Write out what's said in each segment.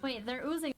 Wait, they're oozing.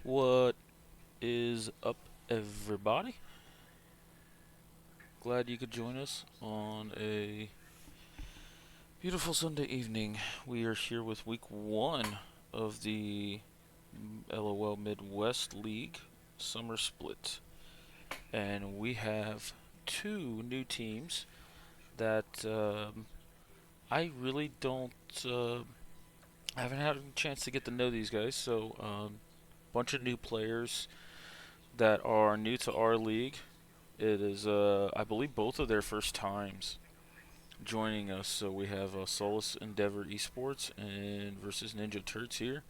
What is up, everybody? Glad you could join us on a beautiful Sunday evening. We are here with week one of the LOL Midwest League Summer Split. And we have two new teams that I really don't. I haven't had a chance to get to know these guys, so bunch of new players that are new to our league. It is, I believe, both of their first times joining us. So we have Solace Endeavor Esportz and versus Ninja Turts here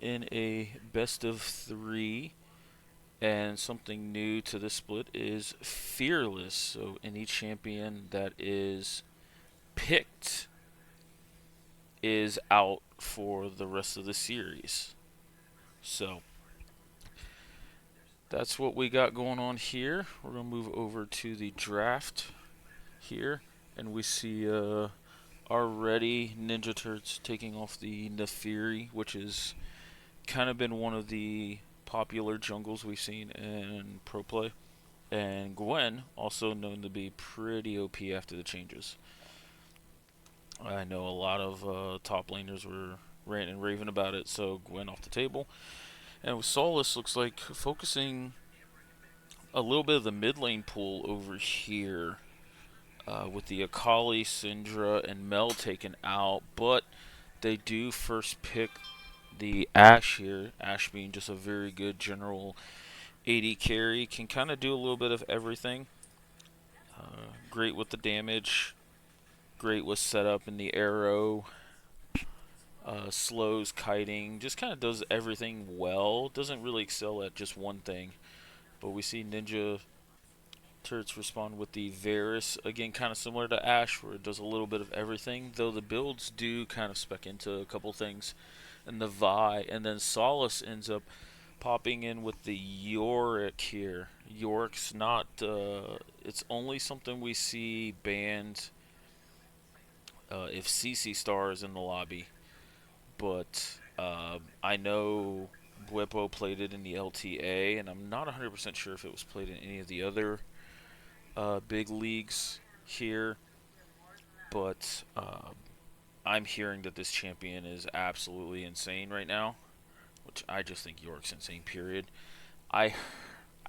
in a best of three. And something new to this split is Fearless. So any champion that is picked is out for the rest of the series. So that's what we got going on here. We're gonna move over to the draft here, and we see already Ninja Turts taking off the Nefiri, which has kind of been one of the popular jungles we've seen in pro play. And Gwen, also known to be pretty OP after the changes. I know a lot of top laners were ranting and raving about it, so Gwen off the table. And with Solace, looks like focusing a little bit of the mid lane pool over here with the Akali, Syndra, and Mel taken out, but they do first pick the Ashe here. Ashe being just a very good general AD carry, can kind of do a little bit of everything. Great with the damage, great with setup in the arrow, slows, kiting, just kind of does everything well. Doesn't really excel at just one thing. But we see Ninja Turts respond with the Varus, again kind of similar to Ashe, where it does a little bit of everything, though the builds do kind of spec into a couple things. And the Vi, and then Solace ends up popping in with the Yorick here. Yorick's not, it's only something we see banned if CC Star is in the lobby. But I know Bwipo played it in the LTA, and I'm not 100% sure if it was played in any of the other big leagues here. But I'm hearing that this champion is absolutely insane right now, which I just think York's insane, period. I've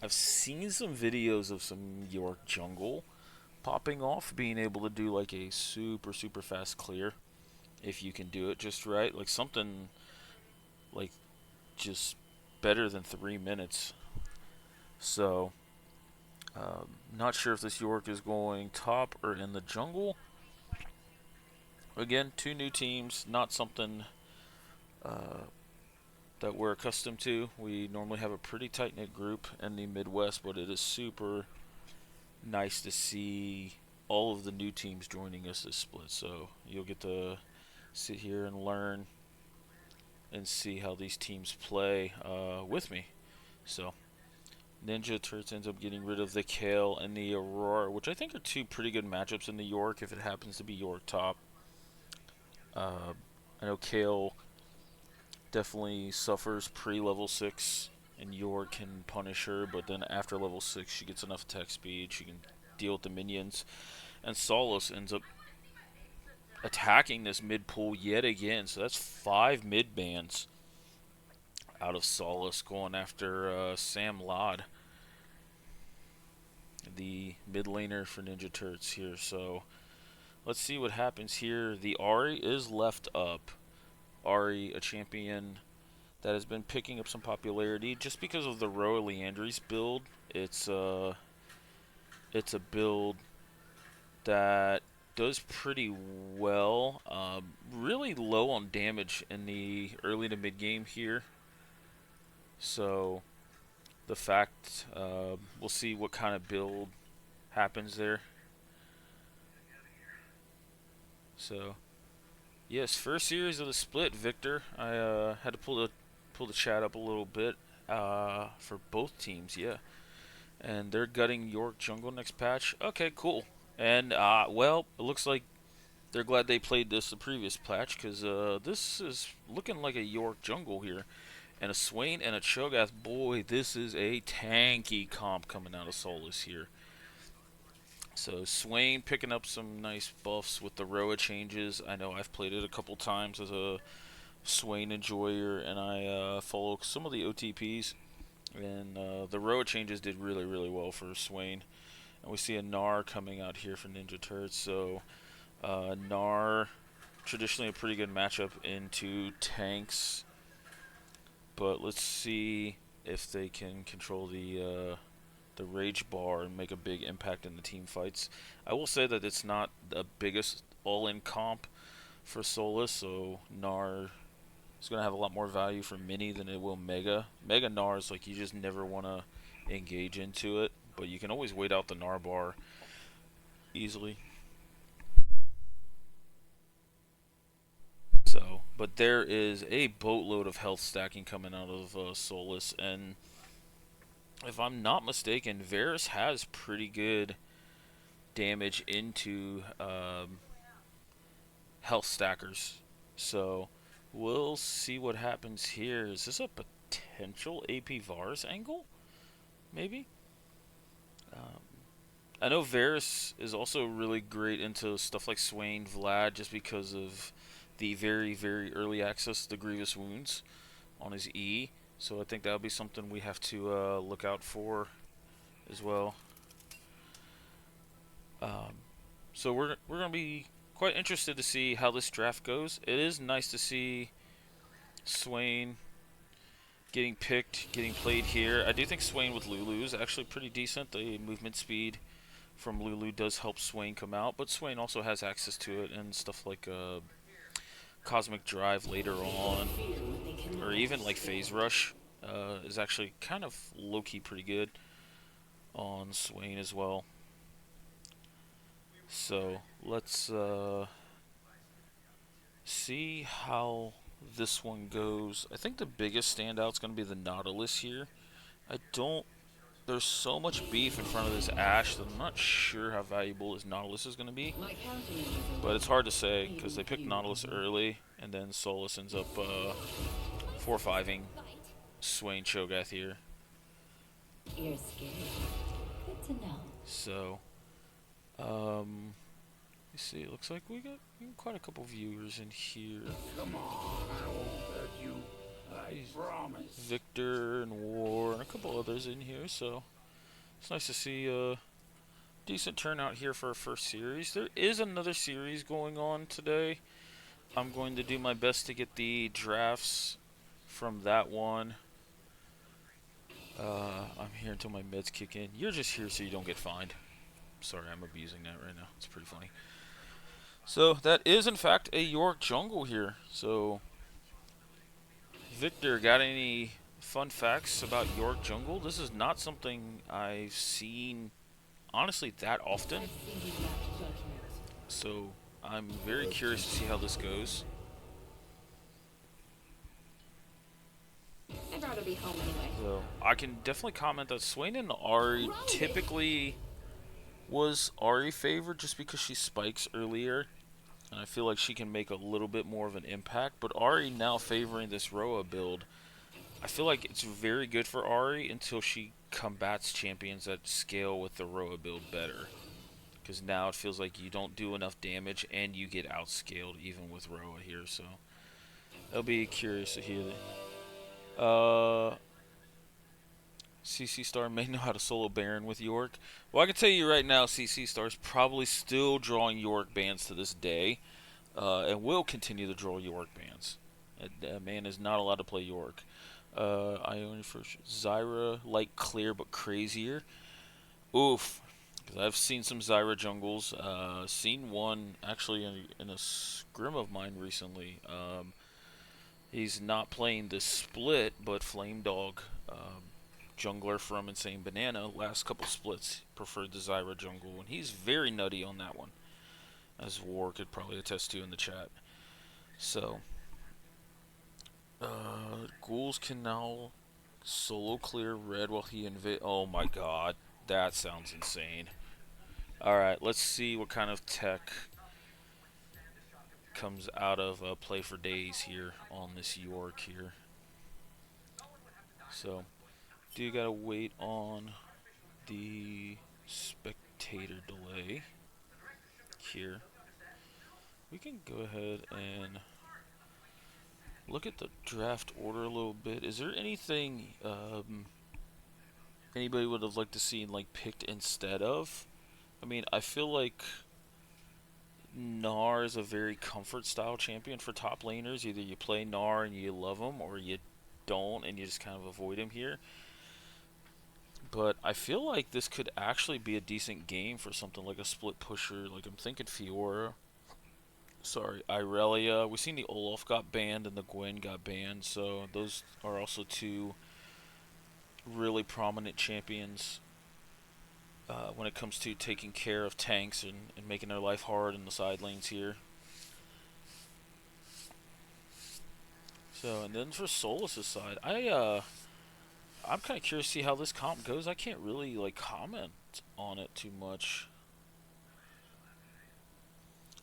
seen some videos of some York jungle popping off, being able to do like a super, super fast clear if you can do it just right. Like something like just better than 3 minutes. So, not sure if this York is going top or in the jungle. Again, two new teams, not something uh, that we're accustomed to. We normally have a pretty tight knit group in the Midwest, but it is super nice to see all of the new teams joining us this split. So you'll get to sit here and learn and see how these teams play with me. So Ninja Turts ends up getting rid of the Kale and the Aurora, which I think are two pretty good matchups in the York if it happens to be York top. I know Kale definitely suffers pre-level 6, and York can punish her, but then after level 6 she gets enough attack speed, she can deal with the minions. And Solace ends up attacking this mid pool yet again, so that's 5 mid bans out of Solace going after Sam Lod, the mid laner for Ninja Turts here. So let's see what happens here. The Ahri is left up. Ahri, a champion that has been picking up some popularity just because of the Roa Leandries build. It's a build that does pretty well. Really low on damage in the early to mid game here. So the fact we'll see what kind of build happens there. So yes, first series of the split, Victor. I had to pull the chat up a little bit for both teams. Yeah, and they're gutting York Jungle next patch. Okay, cool. And well, it looks like they're glad they played this the previous patch, because this is looking like a York Jungle here. And a Swain and a Cho'Gath. Boy, this is a tanky comp coming out of Solace here. So Swain picking up some nice buffs with the Roa changes. I know I've played it a couple times as a Swain enjoyer, and I follow some of the OTPs. And the Roa changes did really, really well for Swain. And we see a Gnar coming out here for Ninja Turts. So Gnar, traditionally a pretty good matchup into tanks. But let's see if they can control the rage bar and make a big impact in the team fights. I will say that it's not the biggest all-in comp for Solace, so Gnar is going to have a lot more value for mini than it will Mega. Mega Gnar is like you just never want to engage into it, but you can always wait out the Gnar bar easily. So, but there is a boatload of health stacking coming out of Solace, and if I'm not mistaken, Varus has pretty good damage into health stackers. So we'll see what happens here. Is this a potential AP Vars angle? Maybe? Um, I know Varus is also really great into stuff like Swain Vlad just because of the very, very early access to Grievous Wounds on his E. So I think that'll be something we have to look out for as well. Um, so we're gonna be quite interested to see how this draft goes. It is nice to see Swain getting picked, getting played here. I do think Swain with Lulu is actually pretty decent. The movement speed from Lulu does help Swain come out, but Swain also has access to it and stuff like Cosmic Drive later on, or even like Phase Rush is actually kind of low-key pretty good on Swain as well. So let's see how this one goes. I think the biggest standout is going to be the Nautilus here. I don't. There's so much beef in front of this Ashe that I'm not sure how valuable this Nautilus is going to be. But it's hard to say because they picked Nautilus early, and then Solace ends up 4-5ing Swain Cho'Gath here. You're scared. Good to know. So, let's see. It looks like we got quite a couple viewers in here. Come on, I won't hurt you. I promise. Victor and War and a couple others in here. So it's nice to see a decent turnout here for our first series. There is another series going on today. I'm going to do my best to get the drafts from that one. I'm here until my meds kick in. You're just here so you don't get fined. Sorry, I'm abusing that right now. It's pretty funny. So that is in fact a York jungle here. So Victor, got any fun facts about York jungle? This is not something I've seen honestly that often. So I'm very curious to see how this goes. I'd rather be home anyway. So I can definitely comment that Swain and Ahri typically was Ahri favored just because she spikes earlier. And I feel like she can make a little bit more of an impact. But Ahri now favoring this Roa build, I feel like it's very good for Ahri until she combats champions that scale with the Roa build better. Because now it feels like you don't do enough damage and you get outscaled even with Roa here. So I'll be curious to hear that. CC Star may know how to solo Baron with York. Well, I can tell you right now, CC Star's probably still drawing York bans to this day, and will continue to draw York bans. That man is not allowed to play York. I only for Zyra, like clear but crazier. Oof. Because I've seen some Zyra jungles. Seen one actually in a scrim of mine recently. He's not playing this split, but Flame Dog. Jungler from Insane Banana, last couple splits preferred the Zyra jungle, and he's very nutty on that one, as War could probably attest to in the chat. So, Ghouls can now solo clear red while he invade. Oh my god, that sounds insane. Alright, let's see what kind of tech comes out of Play for Days here on this York here. So, do you gotta wait on the spectator delay here. We can go ahead and look at the draft order a little bit. Is there anything anybody would have liked to see like picked instead of? I mean, I feel like Gnar is a very comfort style champion for top laners. Either you play Gnar and you love him, or you don't and you just kind of avoid him here. But I feel like this could actually be a decent game for something like a split pusher. Like I'm thinking Fiora. Sorry, Irelia. We've seen the Olaf got banned and the Gwen got banned. So those are also two really prominent champions when it comes to taking care of tanks and making their life hard in the side lanes here. So, and then for Solace's side, I'm kind of curious to see how this comp goes. I can't really like comment on it too much.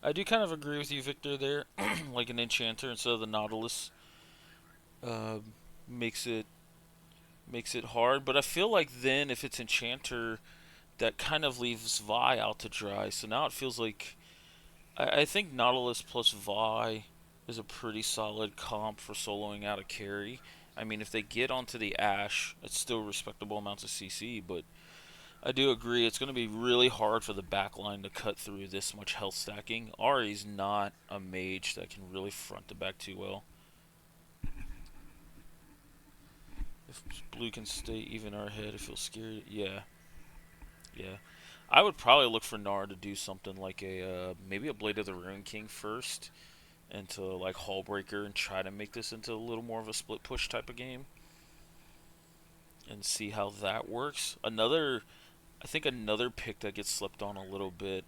I do kind of agree with you, Victor, there. Like an enchanter instead of the Nautilus uh, makes it hard. But I feel like then if it's enchanter, that kind of leaves Vi out to dry. So now it feels like I think Nautilus plus Vi is a pretty solid comp for soloing out a carry. I mean, if they get onto the Ashe, it's still respectable amounts of CC, but I do agree it's going to be really hard for the backline to cut through this much health stacking. Ari's not a mage that can really front the back too well. If blue can stay even or ahead, I feel scared. Yeah, yeah. I would probably look for Nar to do something like a maybe a Blade of the Ruin King first, into like Hullbreaker and try to make this into a little more of a split push type of game, and see how that works. I think another pick that gets slept on a little bit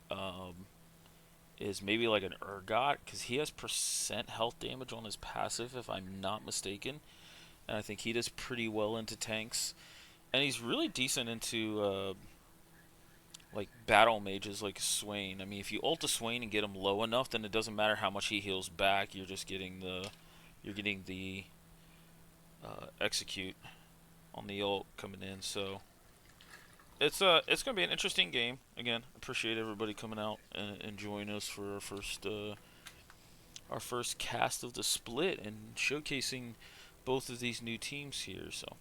is maybe like an Urgot, because he has percent health damage on his passive, if I'm not mistaken, and I think he does pretty well into tanks, and he's really decent into like battle mages like Swain. I mean, if you ult a Swain and get him low enough, then it doesn't matter how much he heals back. You're just getting the execute on the ult coming in. So it's gonna be an interesting game. Again, appreciate everybody coming out and joining us for our first cast of the split and showcasing both of these new teams here. So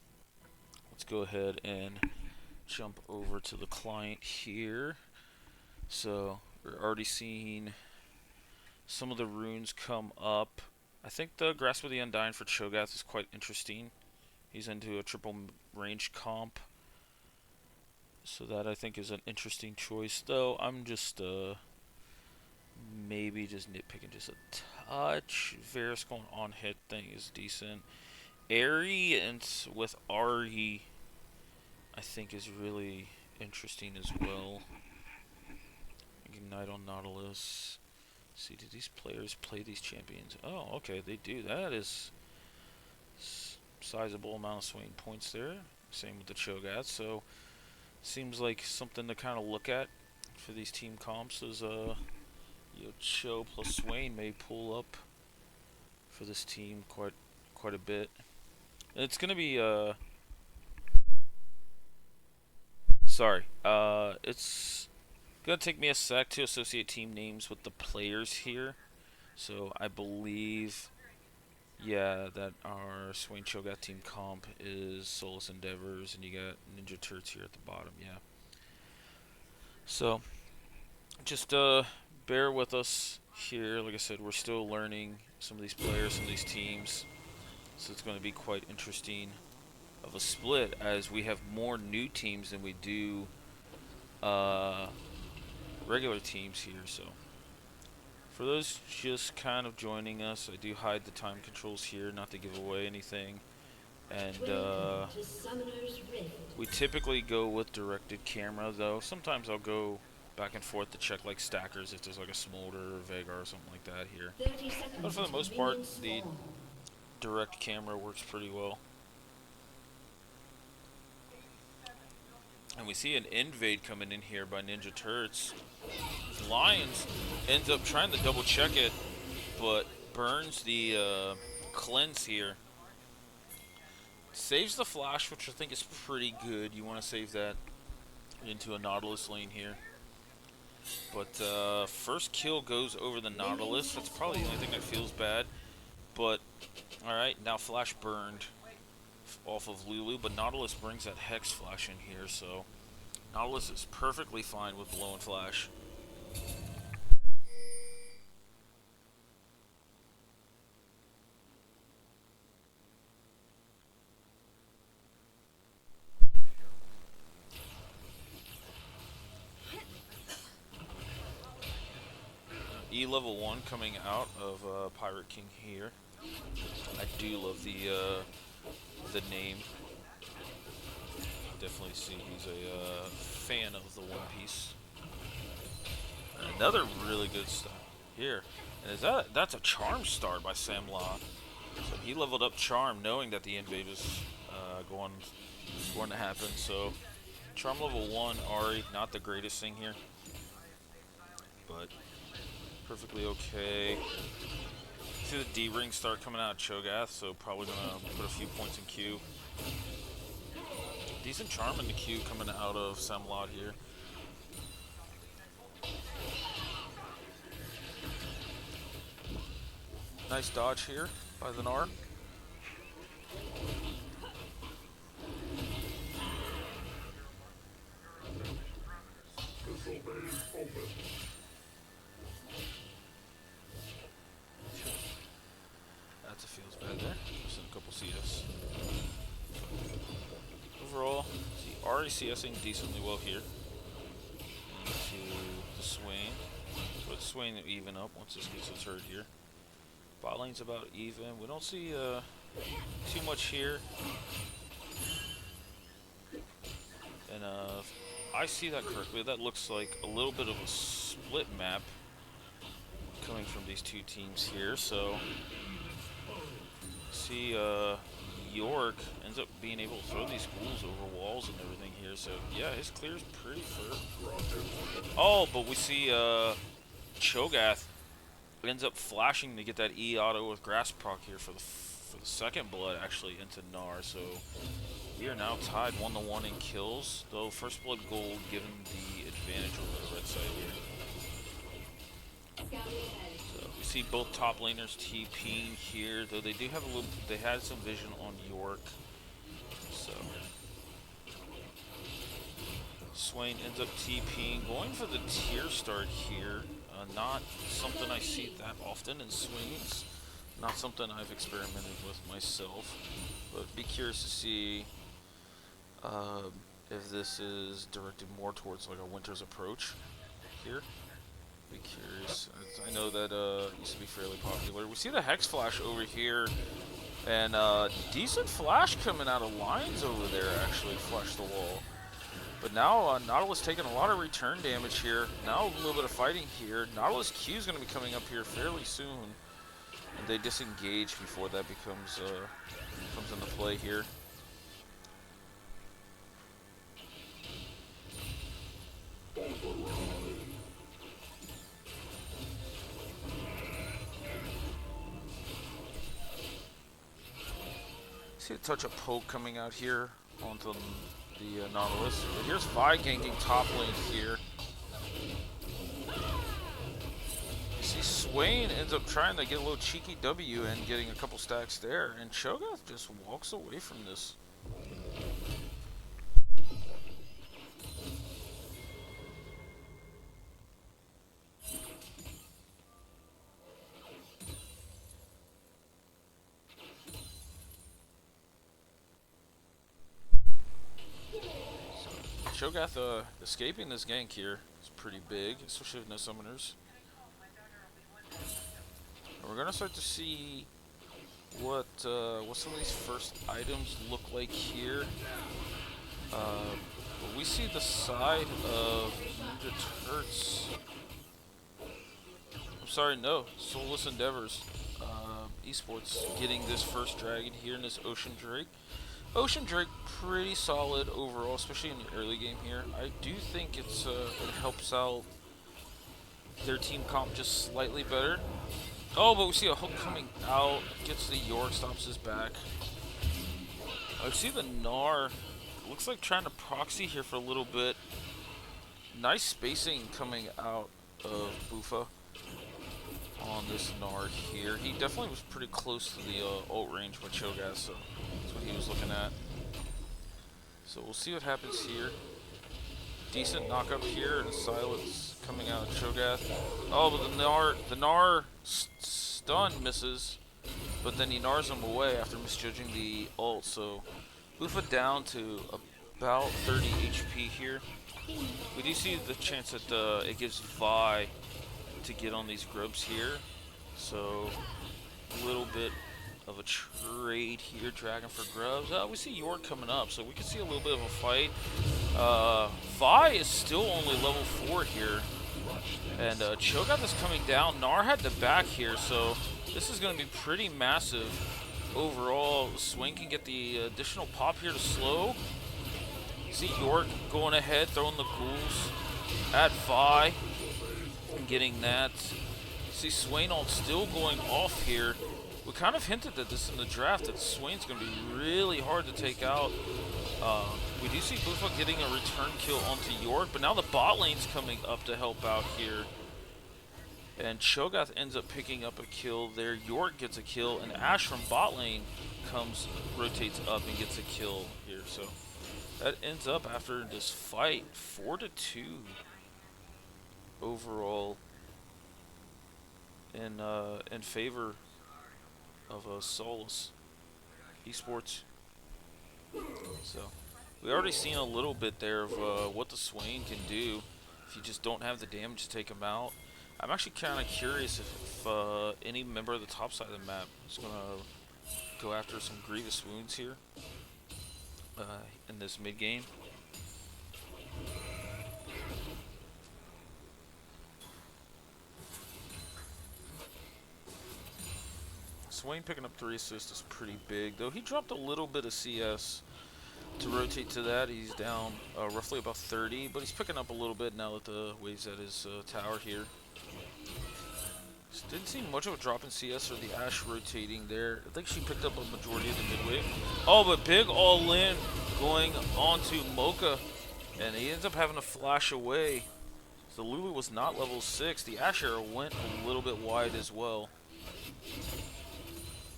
let's go ahead and jump over to the client here. So we're already seeing some of the runes come up. I think the Grasp of the Undying for Cho'Gath is quite interesting. He's into a triple range comp, so that I think is an interesting choice. Though I'm just maybe just nitpicking just a touch. Varus going on hit thing is decent. Airy and with Ari, I think is really interesting as well. Ignite on Nautilus. See, do these players play these champions? Oh, okay, they do. That is sizable amount of swing points there. Same with the Cho'Gath. So seems like something to kind of look at for these team comps. Is Cho plus Swain may pull up for this team quite a bit. And it's gonna be sorry. It's gonna take me a sec to associate team names with the players here. So I believe, yeah, that our Swain Cho'Gath team comp is Solace Endeavors, and you got Ninja Turts here at the bottom. Yeah. So just bear with us here. Like I said, we're still learning some of these players, some of these teams. So it's going to be quite interesting of a split, as we have more new teams than we do regular teams here. So for those just kind of joining us, I do hide the time controls here, not to give away anything. And we typically go with directed camera, though. Sometimes I'll go back and forth to check like stackers if there's like a Smolder or Vega or something like that here. But for the most part, the direct camera works pretty well. And we see an invade coming in here by Ninja Turts. Lions ends up trying to double check it, but burns the cleanse here. Saves the flash, which I think is pretty good. You want to save that into a Nautilus lane here. But first kill goes over the Nautilus. That's probably the only thing that feels bad. But, alright, now flash burned off of Lulu. But Nautilus brings that Hex flash in here, so Nautilus is perfectly fine with blowing flash. E level 1 coming out of Pirate King here. I do love the name. Definitely see he's a fan of the One Piece. Another really good stuff here. And that's a charm start by Samla. So he leveled up charm knowing that the invade was going to happen. So charm level 1, Ari, not the greatest thing here. But perfectly okay. See the D-ring start coming out of Cho'Gath, so probably gonna put a few points in Q. Decent charm in the Q coming out of Samlot here. Nice dodge here by the Gnar. That's a feels bad there. Just in a couple CS. Overall, see Ahri CSing decently well here. Into the Swain. But Swain to even up once this gets its hurt here. Bot lane's about even. We don't see too much here. And I see that correctly. That looks like a little bit of a split map coming from these two teams here. So see York ends up being able to throw these ghouls over walls and everything here. So yeah, his clear is pretty firm. Oh, but we see Cho'Gath ends up flashing to get that E auto with grass proc here for the second blood actually into Gnar. So we are now tied 1-1 in kills, though first blood gold given the advantage over the red side here. So we see both top laners TPing here, though they do have a little. They had some vision on York. So Swain ends up TPing, going for the tier start here. Not something I see that often in swings. Not something I've experimented with myself, but be curious to see if this is directed more towards like a Winter's approach here. Be curious. I know that used to be fairly popular. We see the Hex Flash over here, and decent flash coming out of lines over there. Actually, flash the wall. But now Nautilus taking a lot of return damage here. Now a little bit of fighting here. Nautilus Q is going to be coming up here fairly soon, and they disengage before that comes into play here. See a touch of poke coming out here onto the Nautilus. But here's Vi ganking top lane here. You see Swain ends up trying to get a little cheeky W and getting a couple stacks there, and Cho'Gath just walks away from this. Cho'Gath escaping this gank here is pretty big, especially with no summoners. And we're gonna start to see what some of these first items look like here. But we see the side of the Turts. I'm sorry, no, Solace Endeavors. Esportz getting this first dragon here in this Ocean Drake. Ocean Drake pretty solid overall, especially in the early game here. I do think it helps out their team comp just slightly better. Oh, but we see a hook coming out, gets the York, stops his back. I see the Gnar, looks like trying to proxy here for a little bit. Nice spacing coming out of Bufa on this Gnar here. He definitely was pretty close to the ult range with Cho'Gath, so that's what he was looking at. So we'll see what happens here. Decent knock up here and silence coming out of Cho'Gath. Oh, but the Gnar stun misses, but then he Gnars him away after misjudging the ult. So Bufa down to about 30 HP here. We do see the chance that it gives Vi to get on these grubs here, so a little bit of a trade here, dragon for grubs. We see York coming up, so we can see a little bit of a fight. Vi is still only level 4 here, and Cho'Gath is coming down. Gnar had the back here, so this is going to be pretty massive overall. Swing can get the additional pop here to slow. See York going ahead, throwing the ghouls at Vi. Getting that. See Swain ult still going off here. We kind of hinted at this in the draft, that Swain's going to be really hard to take out. We do see Buffa getting a return kill onto York, but now the bot lane's coming up to help out here. And Cho'Gath ends up picking up a kill there. York gets a kill, and Ashe from bot lane rotates up and gets a kill here. So that ends up, after this fight, 4-2 overall in favor of Solace Esportz. So we already seen a little bit there of what the Swain can do if you just don't have the damage to take him out. I'm actually kind of curious if any member of the top side of the map is going to go after some grievous wounds here in this mid game. Swain picking up 3 assists is pretty big, though he dropped a little bit of CS to rotate to that. He's down roughly about 30, but he's picking up a little bit now that the wave's at his tower here. Just didn't see much of a drop in CS for the Ashe rotating there. I think she picked up a majority of the mid wave. Oh, but big all-in going onto Mocha, and he ends up having to flash away. So Lulu was not level 6. The Ashe arrow went a little bit wide as well.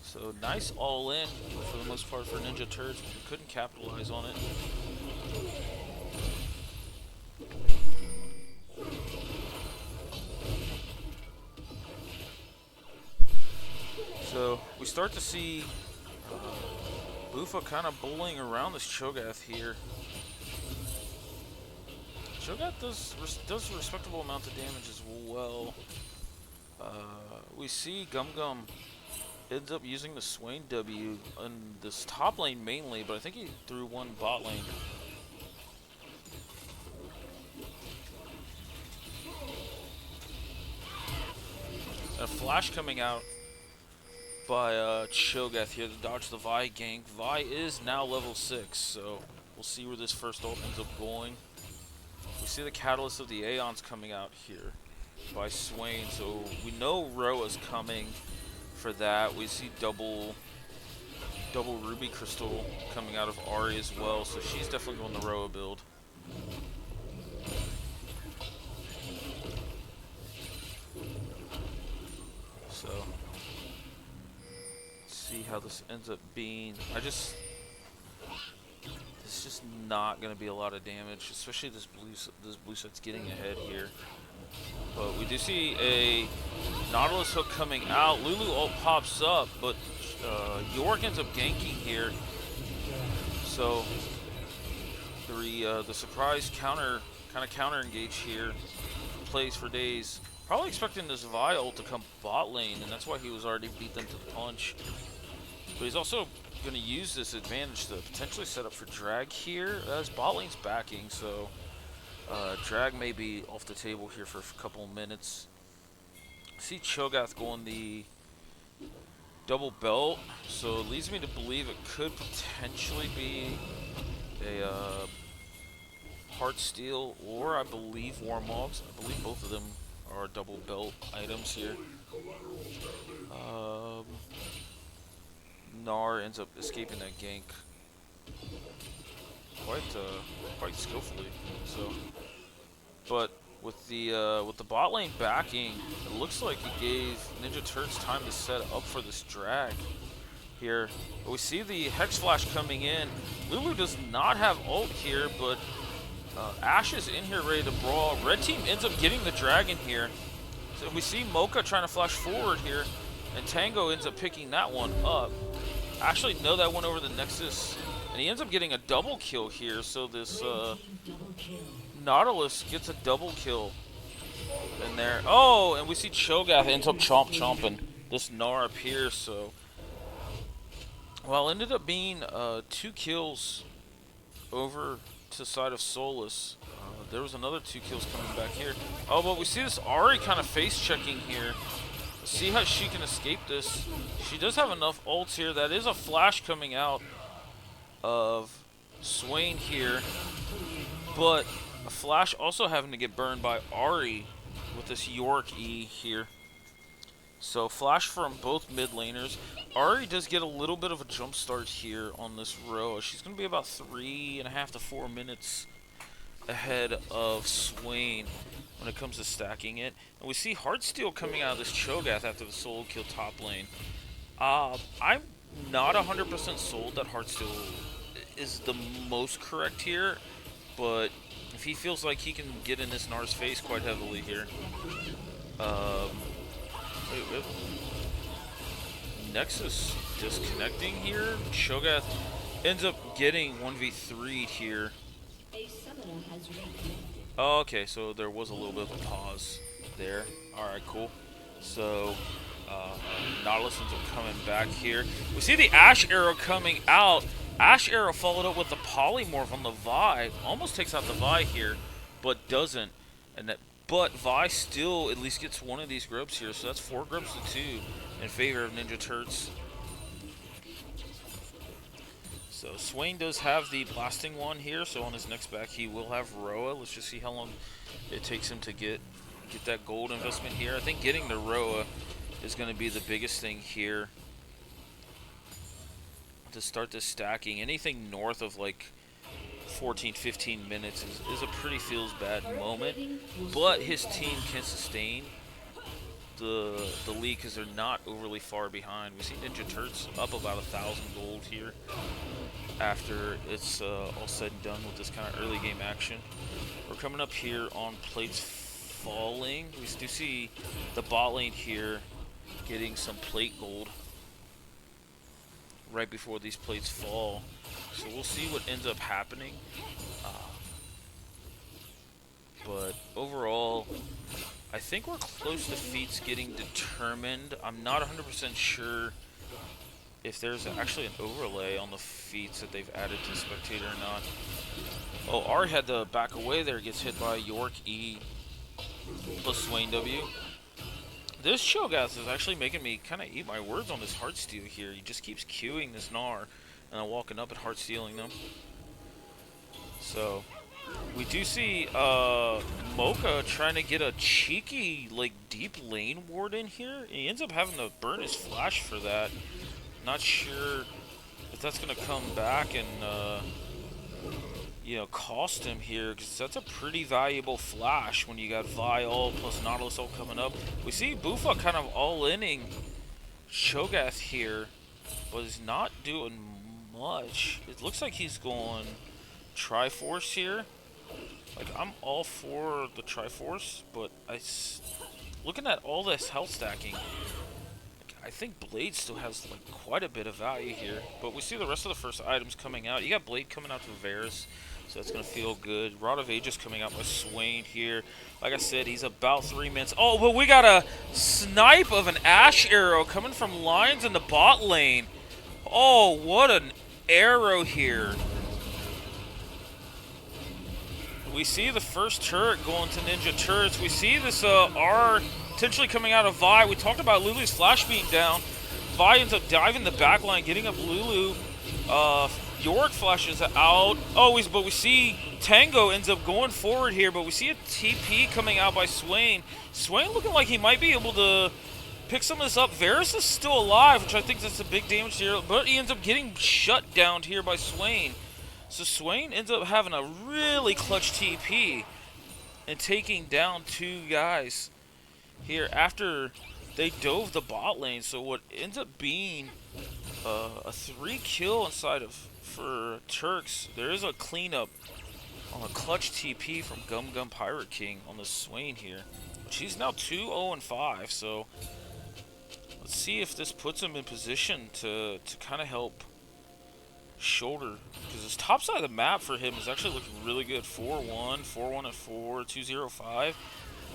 So nice all-in for the most part for Ninja Turts, but we couldn't capitalize on it. So we start to see Buffa kind of bullying around this Cho'Gath here. Cho'Gath does a respectable amount of damage as well. We see Gum Gum ends up using the Swain W on this top lane mainly, but I think he threw one bot lane. A flash coming out by Cho'Gath here to dodge the Vi gank. Vi is now level 6, so we'll see where this first ult ends up going. We see the catalyst of the Aeons coming out here by Swain, so we know Roa's coming for that. We see double Ruby Crystal coming out of Ahri as well, so she's definitely going the Roa build. So let's see how this ends up being. This is just not going to be a lot of damage, especially this blue set's getting ahead here. But we do see a Nautilus hook coming out. Lulu ult pops up, but York ends up ganking here. So the surprise counter engage here plays for days. Probably expecting this Vi ult to come bot lane, and that's why he was already beat them to the punch. But he's also going to use this advantage to potentially set up for drag here, as bot lane's backing, so drag may be off the table here for a couple minutes. See Cho'Gath going the double belt, so it leads me to believe it could potentially be a Heartsteel, or I believe Warmogs. I believe both of them are double belt items here. Gnar ends up escaping that gank quite skillfully. So, but with the bot lane backing, it looks like he gave Ninja Turts time to set up for this drag here. But we see the Hex Flash coming in. Lulu does not have ult here, but Ashe is in here ready to brawl. Red team ends up getting the dragon here. So we see Mocha trying to flash forward here, and Tango ends up picking that one up. Actually, no, that went over the Nexus, and he ends up getting a double kill here. So this Nautilus gets a double kill in there. Oh, and we see Cho'Gath ends up chomping this Gnar up here. So, well, it ended up being 2 kills over to the side of Solace. There was another 2 kills coming back here. Oh, but we see this Ahri kind of face checking here. See how she can escape this. She does have enough ults here. That is a flash coming out of Swain here, but a flash also having to get burned by Ahri with this York E here. So flash from both mid laners. Ari does get a little bit of a jump start here on this row. She's going to be about 3.5 to 4 minutes ahead of Swain when it comes to stacking it. And we see Heartsteel coming out of this Cho'Gath after the solo kill top lane. I'm not 100% sold that Heartsteel is the most correct here, but if he feels like he can get in this Nar's face quite heavily here. Wait. Nexus disconnecting here. Cho'Gath ends up getting 1v3'd here. A summoner has reconnected. Oh, okay, so there was a little bit of a pause there. Alright, cool. So, Nautilus ends up coming back here. We see the Ash Arrow coming out. Ash Arrow followed up with the Polymorph on the Vi. Almost takes out the Vi here, but doesn't. But Vi still at least gets one of these grubs here, so that's 4 grubs to 2 in favor of Ninja Turts. So Swain does have the blasting one here, so on his next back he will have Roa. Let's just see how long it takes him to get that gold investment here. I think getting the Roa is going to be the biggest thing here to start this stacking. Anything north of like 14-15 minutes is a pretty feels bad moment, but his team can sustain the lead because they're not overly far behind. We see Ninja Turts up about 1,000 gold here after it's all said and done with this kind of early game action. We're coming up here on plates falling. We do see the bot lane here getting some plate gold right before these plates fall. So we'll see what ends up happening. But overall, I think we're close to feats getting determined. I'm not 100% sure if there's actually an overlay on the feats that they've added to Spectator or not. Oh, Ari had to back away there, gets hit by York E plus Swain W. This Cho'Gath is actually making me kind of eat my words on this Heartsteel here. He just keeps queuing this Gnar and then walking up and Heartstealing them. So we do see Mocha trying to get a cheeky like deep lane ward in here. He ends up having to burn his flash for that. Not sure if that's gonna come back and you know, cost him here, because that's a pretty valuable flash when you got Vi ult plus Nautilus ult coming up. We see Bufa kind of all-inning Cho'Gath here, but he's not doing much. It looks like he's going Triforce here. Like, I'm all for the Triforce, but looking at all this health stacking, I think Blade still has like quite a bit of value here. But we see the rest of the first items coming out. You got Blade coming out to Varus, so that's going to feel good. Rod of Aegis coming out by Swain here. Like I said, he's about 3 minutes. Oh, but we got a snipe of an Ash Arrow coming from Lions in the bot lane. Oh, what an arrow here. We see the first turret going to Ninja Turts. We see this R potentially coming out of Vi. We talked about Lulu's flash being down. Vi ends up diving the backline, getting up Lulu. York flashes out. Oh, but we see Tango ends up going forward here, but we see a TP coming out by Swain. Swain looking like he might be able to pick some of this up. Varus is still alive, which I think that's a big damage here, but he ends up getting shut down here by Swain. So Swain ends up having a really clutch TP and taking down 2 guys here after they dove the bot lane. So what ends up being a 3 kill inside of for Turks. There is a cleanup on a clutch TP from Gum Pirate King on the Swain here. She's now 2-0-5, so let's see if this puts him in position to kind of help shoulder, because his top side of the map for him is actually looking really good. 4-1, 4-1 at 4, 2-0-5.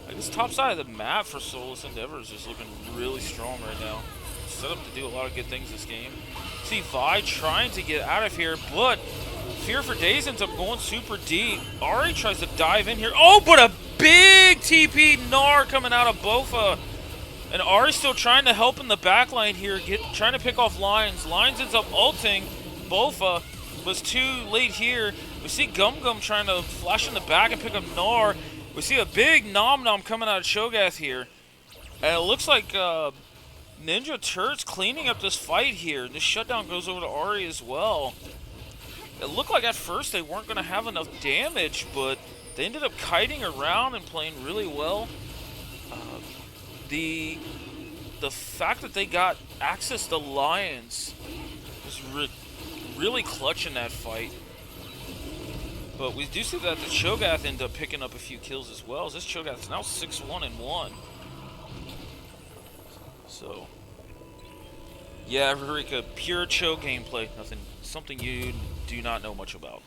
Like, this top side of the map for Solace Endeavor is just looking really strong right now. Set up to do a lot of good things this game. See Vi trying to get out of here, but Fear for Days ends up going super deep. Ari tries to dive in here. Oh, but a big TP Gnar coming out of Bofa. And Ari's still trying to help in the backline here, trying to pick off Lions. Lions ends up ulting. Bofa was too late here. We see Gum trying to flash in the back and pick up Gnar. We see a big Nom coming out of Cho'Gath here. And it looks like Ninja Turts cleaning up this fight here. This shutdown goes over to Ari as well. It looked like at first they weren't going to have enough damage, but they ended up kiting around and playing really well. The fact that they got access to Lions was really clutch in that fight. But we do see that the Cho'Gath ended up picking up a few kills as well. This Cho'Gath is now 6-1-1. So, yeah, Rika, pure Cho gameplay. Something you do not know much about.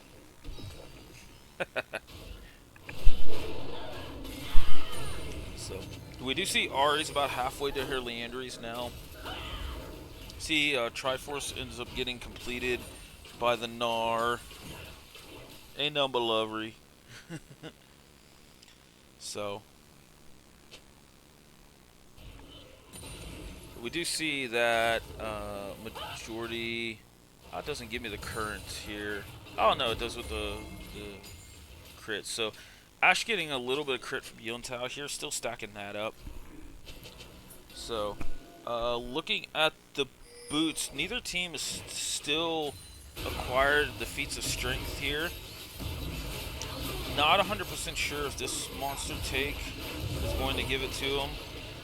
So, we do see Ari's about halfway to her Leandries now. See, Triforce ends up getting completed by the Gnar. Ain't none but lovery. So, we do see that majority. It doesn't give me the currents here. Oh no, it does with the crit. So, Ash getting a little bit of crit from Yuntao here, still stacking that up. So, looking at the boots, neither team is still acquired the feats of strength here. Not 100% sure if this monster take is going to give it to him.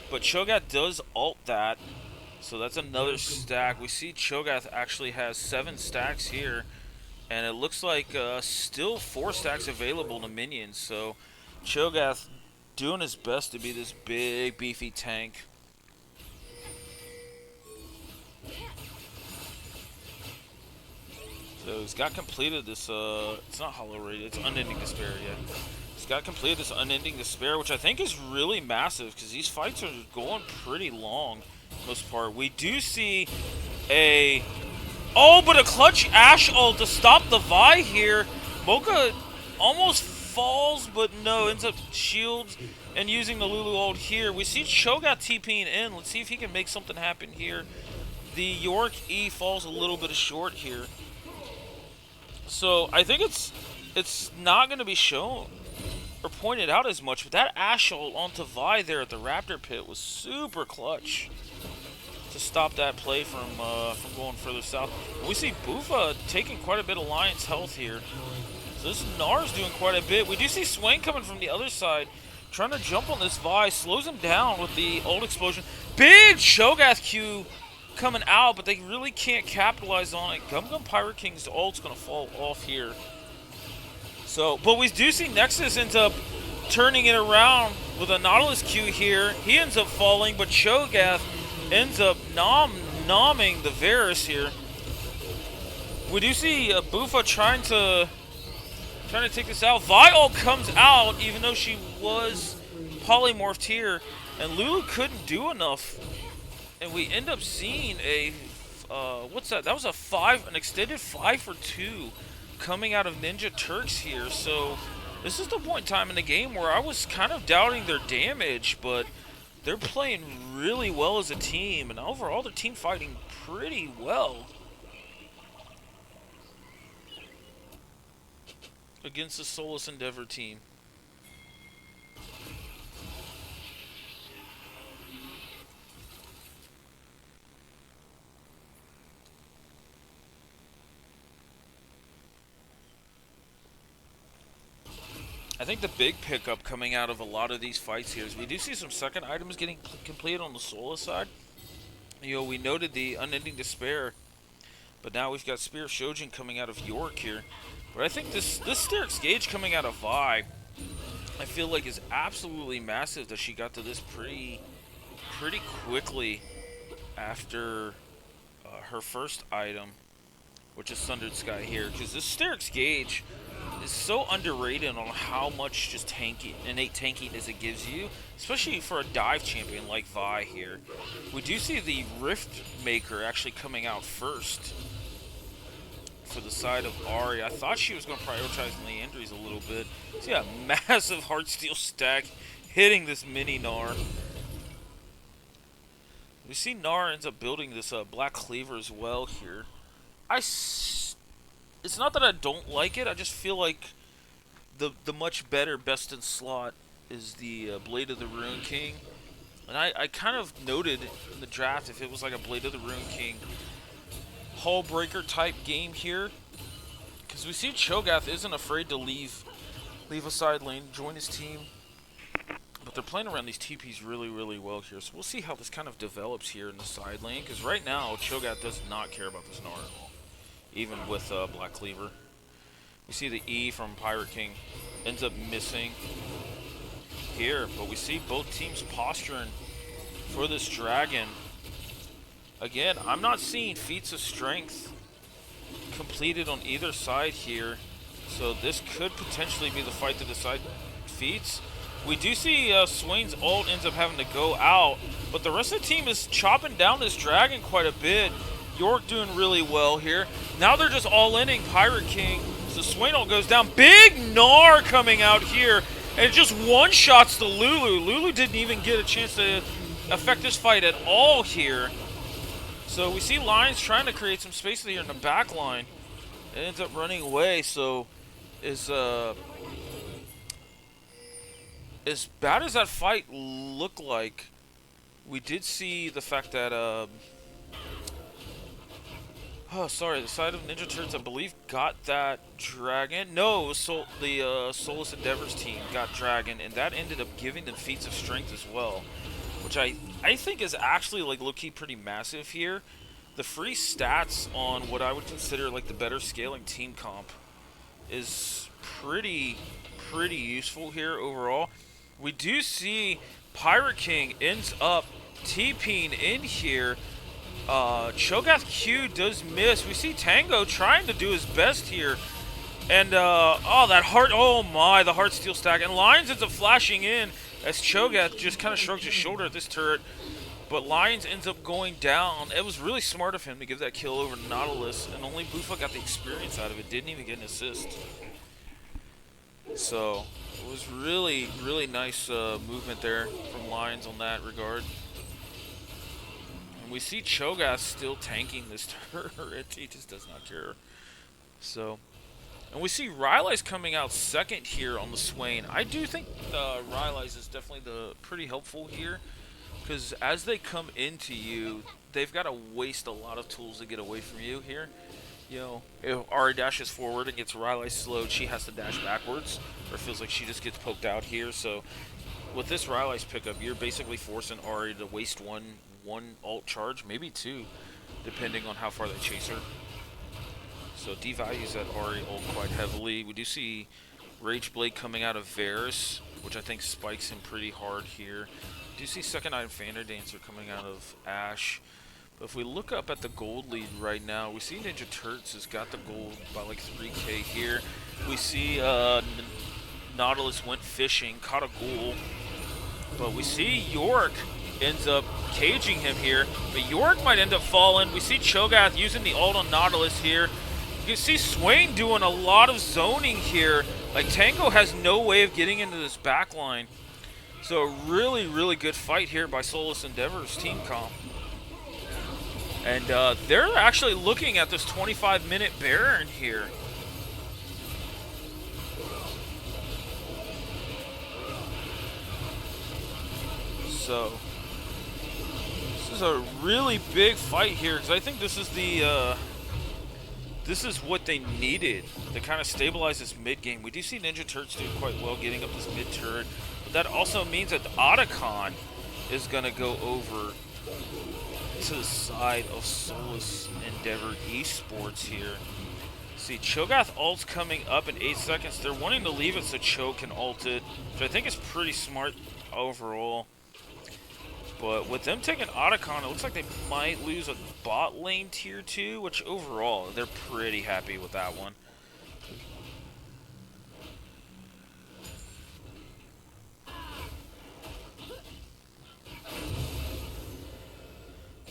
But Cho'Gath does ult that, so that's another stack. We see Cho'Gath actually has 7 stacks here, and it looks like still 4 stacks available to minions. So Cho'Gath doing his best to be this big, beefy tank. So he's got completed this, it's not Hollow Raid, it's Unending Despair, yeah. He's got completed this Unending Despair, which I think is really massive, because these fights are going pretty long, most part. We do see a... Oh, but a clutch Ash ult to stop the Vi here. Mocha almost falls, but no, ends up shields and using the Lulu ult here. We see Cho'Gath TPing in. Let's see if he can make something happen here. The York E falls a little bit short here. So I think it's not going to be shown or pointed out as much, but that Ash ult onto Vi there at the Raptor Pit was super clutch to stop that play from going further south. And we see Buffa taking quite a bit of Lion's health here. So this Gnar's doing quite a bit. We do see Swain coming from the other side, trying to jump on this Vi, slows him down with the ult explosion. Big Cho'Gath Q coming out, but they really can't capitalize on it. Gum Pirate King's ult's gonna fall off here. So, but we do see Nexus ends up turning it around with a Nautilus Q here. He ends up falling, but Cho'Gath ends up nomming the Varus here. We do see Buffa trying to take this out. Vi ult comes out, even though she was polymorphed here, and Lulu couldn't do enough. And we end up seeing a, what's that? That was an extended 5 for 2 coming out of Ninja Turks here. So this is the point in time in the game where I was kind of doubting their damage, but they're playing really well as a team, and overall their team fighting pretty well against the Solace Endeavor team. I think the big pickup coming out of a lot of these fights here is we do see some second items getting completed on the Solace side. You know, we noted the Unending Despair, but now we've got Spirit Shojin coming out of York here. But I think this Styrax Gauge coming out of Vi, I feel like is absolutely massive that she got to this pretty quickly after her first item, which is Sundered Sky here, because this Styrax Gauge is so underrated on how much just innate tankiness it gives you, especially for a dive champion like Vi here. We do see the Rift Maker actually coming out first for the side of Ari. I thought she was going to prioritize Leandries a little bit. See a massive Heartsteel stack hitting this mini Gnar. We see Gnar ends up building this Black Cleaver as well here. It's not that I don't like it, I just feel like the much better best in slot is the Blade of the Rune King. And I kind of noted in the draft if it was like a Blade of the Rune King hull breaker type game here, because we see Cho'Gath isn't afraid to leave a side lane, join his team, but they're playing around these TPs really well here. So we'll see how this kind of develops here in the side lane, because right now Cho'Gath does not care about this Gnar at all, even with Black Cleaver. We see the E from Pirate King ends up missing here, but we see both teams posturing for this dragon. Again, I'm not seeing feats of strength completed on either side here, so this could potentially be the fight to decide feats. We do see Swain's ult ends up having to go out, but the rest of the team is chopping down this dragon quite a bit. York doing really well here. Now they're just all-inning Pirate King, so Swain ult goes down. Big Gnar coming out here, and it just one-shots the Lulu. Lulu didn't even get a chance to affect this fight at all here. So we see Lions trying to create some space here in the back line. It ends up running away, so as bad as that fight looked like, we did see the fact that the side of Ninja Turts, I believe, got that dragon. No, it was the Solace Endeavors team got dragon, and that ended up giving them feats of strength as well, which I think is actually like low-key pretty massive here. The free stats on what I would consider like the better scaling team comp is pretty useful here overall. We do see Pirate King ends up TPing in here. Cho'Gath Q does miss. We see Tango trying to do his best here. And, that heart, oh my, the heart steel stack. And Lions ends up flashing in as Cho'Gath just kind of shrugs his shoulder at this turret. But Lions ends up going down. It was really smart of him to give that kill over Nautilus, and only Buffa got the experience out of it. Didn't even get an assist. So, it was really nice movement there from Lions on that regard. And we see Cho'Gath still tanking this turret. He just does not care. So, and we see Rylai's coming out second here on the Swain. I do think Rylai's is definitely pretty helpful here, because as they come into you, they've got to waste a lot of tools to get away from you here. You know, if Ari dashes forward and gets Rylai slowed, she has to dash backwards, or it feels like she just gets poked out here. So with this Rylai's pickup, you're basically forcing Ari to waste one ult charge, maybe two, depending on how far they chase her. So devalues that Ari ult quite heavily. We do see Rage Blade coming out of Varus, which I think spikes him pretty hard here. We do see Second Item Fanner Dancer coming out of Ashe. But if we look up at the gold lead right now, we see Ninja Turts has got the gold by like 3K here. We see Nautilus went fishing, caught a ghoul. But we see York ends up caging him here. But York might end up falling. We see Cho'Gath using the ult on Nautilus here. You can see Swain doing a lot of zoning here. Like, Tango has no way of getting into this backline. So a really good fight here by Solace Endeavor's team comp. And they're actually looking at this 25-minute Baron here. So this is a really big fight here, because I think this is this is what they needed to kind of stabilize this mid game. We do see Ninja Turts doing quite well getting up this mid turret, but that also means that the Otacon is going to go over to the side of Solace Endeavor Esportz here. See, Cho'Gath ult's coming up in 8 seconds. They're wanting to leave it so Cho can ult it, which I think is pretty smart overall. But with them taking Otacon, it looks like they might lose a bot lane tier 2, which overall, they're pretty happy with that one.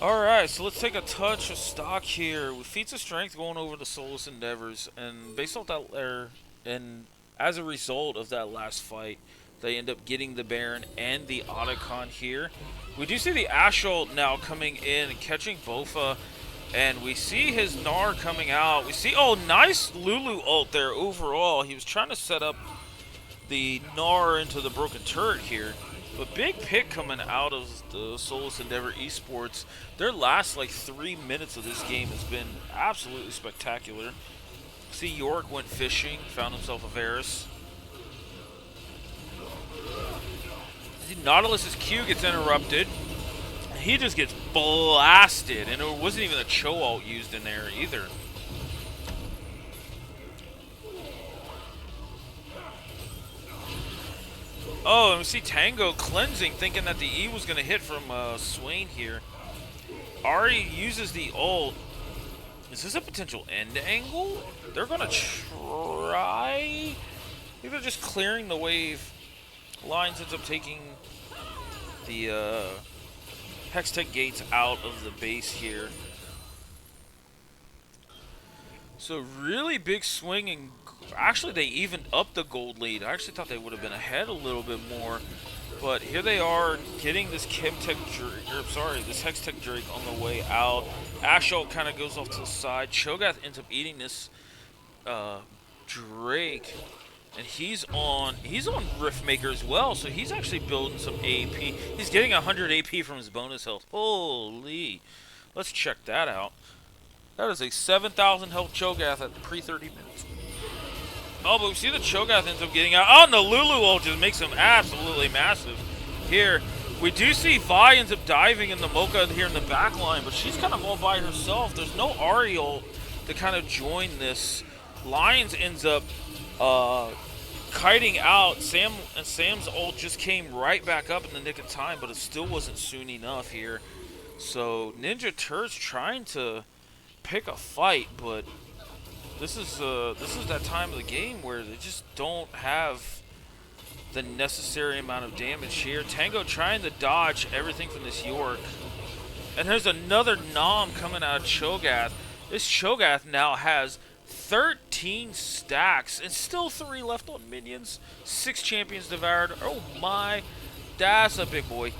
Alright, so let's take a touch of stock here. With feats of strength going over the Solace Endeavors, and based off that, and as a result of that last fight, they end up getting the Baron and the Otacon here. We do see the Ashe ult now coming in and catching Bofa, and we see his Gnar coming out. We see, oh, nice Lulu ult there overall. He was trying to set up the Gnar into the broken turret here. But big pick coming out of the Solace Endeavor Esportz. Their last like 3 minutes of this game has been absolutely spectacular. See, York went fishing, found himself a Varus. See, Nautilus's Q gets interrupted. He just gets blasted, and it wasn't even a Cho ult used in there either. Oh, and we see Tango cleansing, thinking that the E was going to hit from Swain here. Ari uses the ult. Is this a potential end angle? They're going to try. I think they're just clearing the wave. Lions ends up taking the Hextech gates out of the base here. So really big swing, and actually they evened up the gold lead. I actually thought they would have been ahead a little bit more, but here they are getting this this Hextech Drake on the way out. Ashult kind of goes off to the side. Cho'Gath ends up eating this Drake, and he's on Riftmaker as well, so he's actually building some AP. He's getting 100 AP from his bonus health. Holy, let's check that out. That is a 7,000 health Cho'Gath at pre-30 minutes. Oh, but we see the Cho'Gath ends up getting out. Oh, and the Lulu ult just makes him absolutely massive. Here, we do see Vi ends up diving in the Mocha here in the back line, but she's kind of all by herself. There's no Ari ult to kind of join this. Lions ends up kiting out. Sam's ult just came right back up in the nick of time, but it still wasn't soon enough here. So Ninja Turts trying to pick a fight, but this is that time of the game where they just don't have the necessary amount of damage here. Tango trying to dodge everything from this York, and there's another Nom coming out of Cho'Gath. This Cho'Gath now has 13 stacks and still 3 left on minions. 6 champions devoured. Oh my, that's a big boy.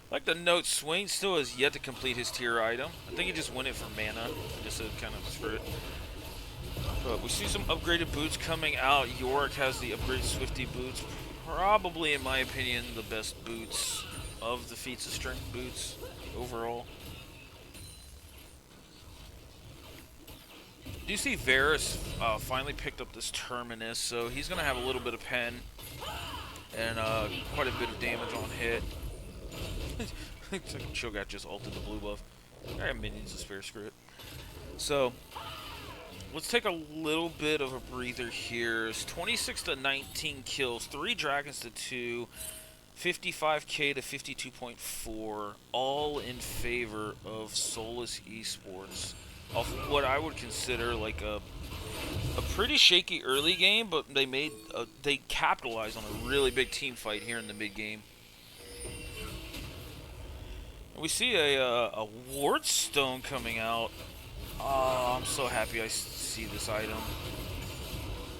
Like the note, Swain still has yet to complete his tier item. I think he just won it for mana, just to kind of for it. But we see some upgraded boots coming out. York has the upgraded Swifty boots. Probably, in my opinion, the best boots of the feats of strength boots overall. Do you see Varus finally picked up this Terminus, so he's going to have a little bit of pen and quite a bit of damage on hit. Cho'Gath just ulted the blue buff. I have minions to spare script. So, let's take a little bit of a breather here. It's 26 to 19 kills, 3 dragons to 2, 55k to 52.4, all in favor of Solace Esportz. Off what I would consider like a pretty shaky early game, but they capitalized on a really big team fight here in the mid game. We see a Wardstone coming out. Oh, I'm so happy I see this item.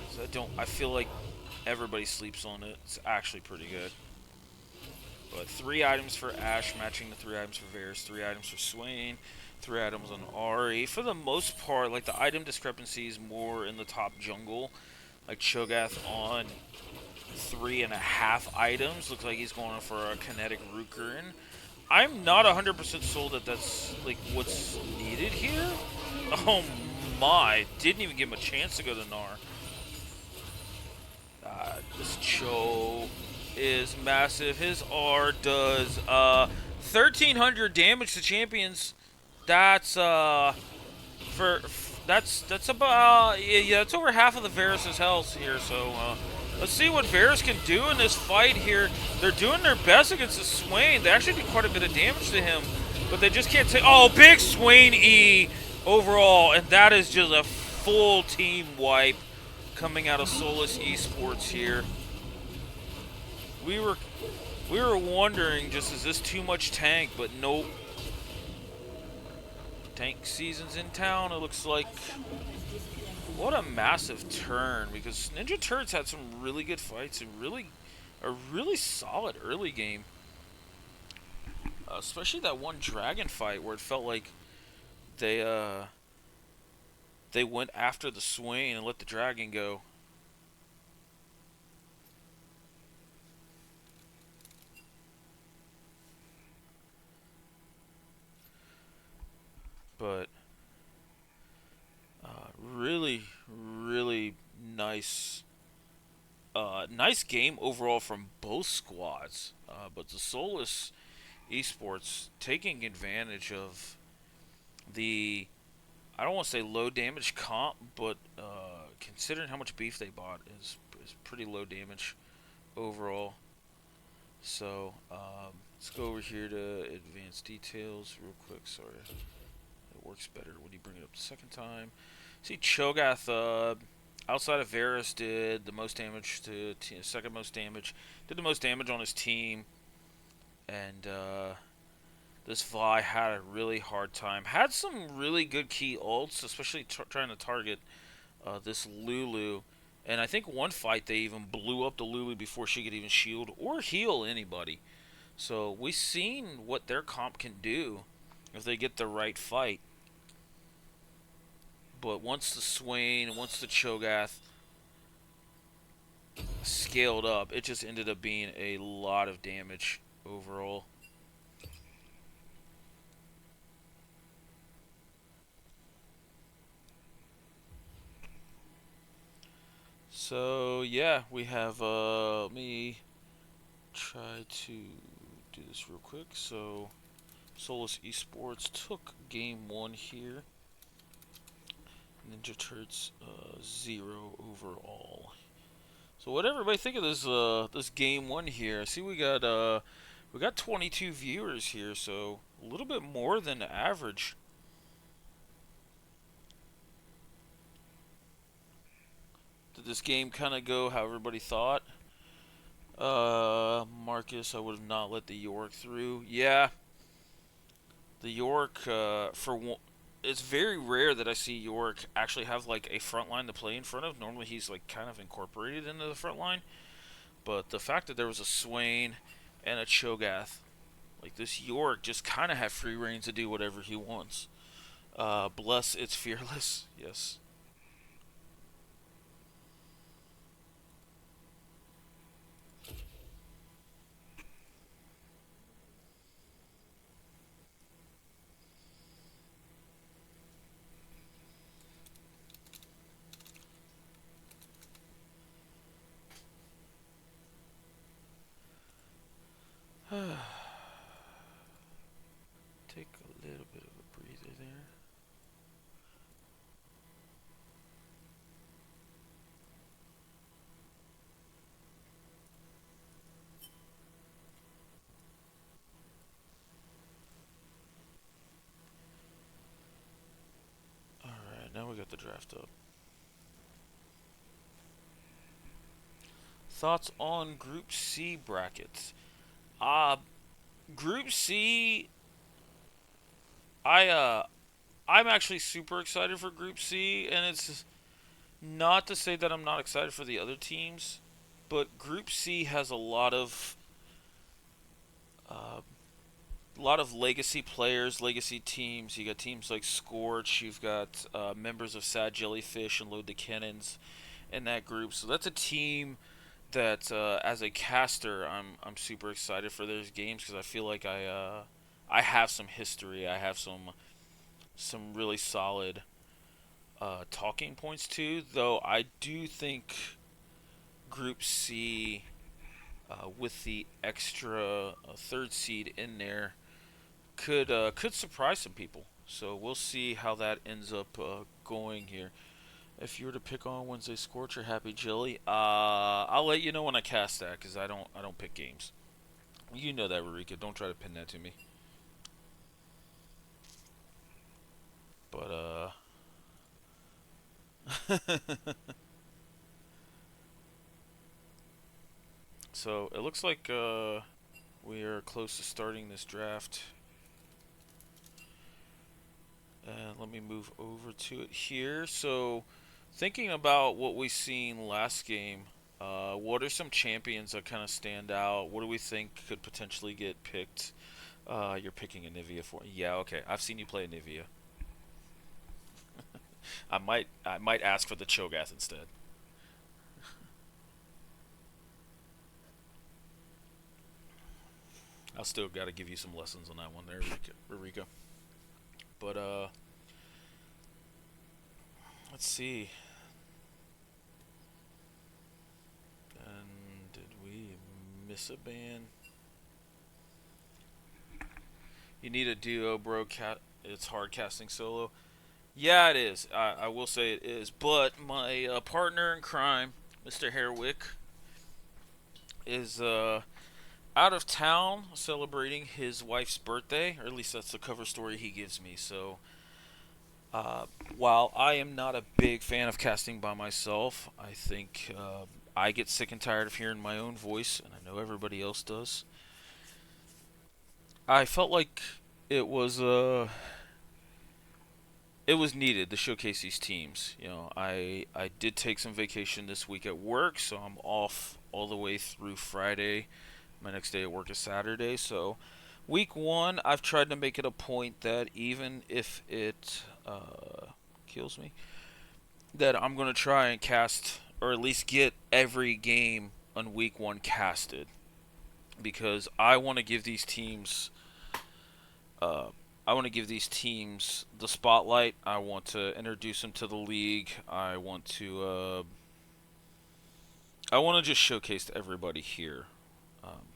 So I feel like everybody sleeps on it. It's actually pretty good. But 3 items for Ashe, matching the 3 items for Varus, 3 items for Swain, 3 items on Ari. For the most part, like the item discrepancy is more in the top jungle. Like Cho'Gath on 3.5 items. Looks like he's going for a kinetic Rukerin. I'm not 100% sold that that's like what's needed here. Oh my, didn't even give him a chance to go to Gnar. This Cho is massive. His R does 1,300 damage to champions. That's that's about yeah, it's over half of the Varus' health here. So let's see what Varus can do in this fight here. They're doing their best against the Swain. They actually did quite a bit of damage to him, but they just can't take. Oh, big Swain E overall, and that is just a full team wipe coming out of Solace Esportz here. We were wondering, just is this too much tank? But nope. Tank season's in town. It looks like. What a massive turn, because Ninja Turts had some really good fights and a really solid early game. Especially that one dragon fight where it felt like they went after the Swain and let the dragon go. nice game overall from both squads. But the Solace Esportz taking advantage of the, I don't want to say low damage comp, but considering how much beef they bought is pretty low damage overall. So let's go over here to advanced details real quick. Sorry, it works better when you bring it up the second time. See, Cho'Gath, outside of Varus, did the most damage to second most damage, did the most damage on his team, and this Vi had a really hard time. Had some really good key ults, especially trying to target this Lulu. And I think one fight they even blew up the Lulu before she could even shield or heal anybody. So we've seen what their comp can do if they get the right fight. But once the Swain, once the Cho'Gath scaled up, it just ended up being a lot of damage overall. So yeah, we have let me try to do this real quick. So Solace Esportz took game 1 here. Ninja Turts 0 overall. So what everybody think of this this game 1 here? I see we got 22 viewers here, so a little bit more than the average. Did this game kind of go how everybody thought? Marcus, I would have not let the York through. Yeah, the York, for one, it's very rare that I see York actually have like a front line to play in front of. Normally he's like kind of incorporated into the front line. But the fact that there was a Swain and a Cho'Gath, like this York just kind of had free reign to do whatever he wants. Bless it's fearless. Yes. Take a little bit of a breather there. Alright, now we got the draft up. Thoughts on Group C brackets? Group C, I'm actually super excited for Group C, and it's not to say that I'm not excited for the other teams, but Group C has uh, a lot of legacy players, legacy teams. You got teams like Scorch. You've got members of Sad Jellyfish and Load the Cannons in that group. So that's a team that, as a caster, I'm super excited for those games because I feel like I have some history. I have some really solid talking points too. Though I do think Group C, with the extra third seed in there, could surprise some people. So we'll see how that ends up going here. If you were to pick on Wednesday Scorch or Happy Jelly, I'll let you know when I cast that because I don't pick games. You know that, Rurika. Don't try to pin that to me. But so it looks like we are close to starting this draft. And let me move over to it here. So, thinking about what we seen last game, what are some champions that kind of stand out? What do we think could potentially get picked? You're picking a Nivea for yeah, okay. I've seen you play a Nivea. I might ask for the Cho'Gath instead. I'll still got to give you some lessons on that one there, Rika. But let's see. Isaban. You need a duo, bro. It's hard casting solo. Yeah, it is. I will say it is. But my partner in crime, Mr. Harewick, is out of town celebrating his wife's birthday, or at least that's the cover story he gives me. So, uh, while I am not a big fan of casting by myself, I think I get sick and tired of hearing my own voice, and I know everybody else does. I felt like it was uh it was needed to showcase these teams. I did take some vacation this week at work, so I'm off all the way through Friday. My next day at work is Saturday, so week one, I've tried to make it a point that even if it kills me, that I'm gonna try and cast, or at least get every game on week one casted, because uh, I want to give these teams the spotlight. I want to introduce them to the league. I want to just showcase to everybody here. Um,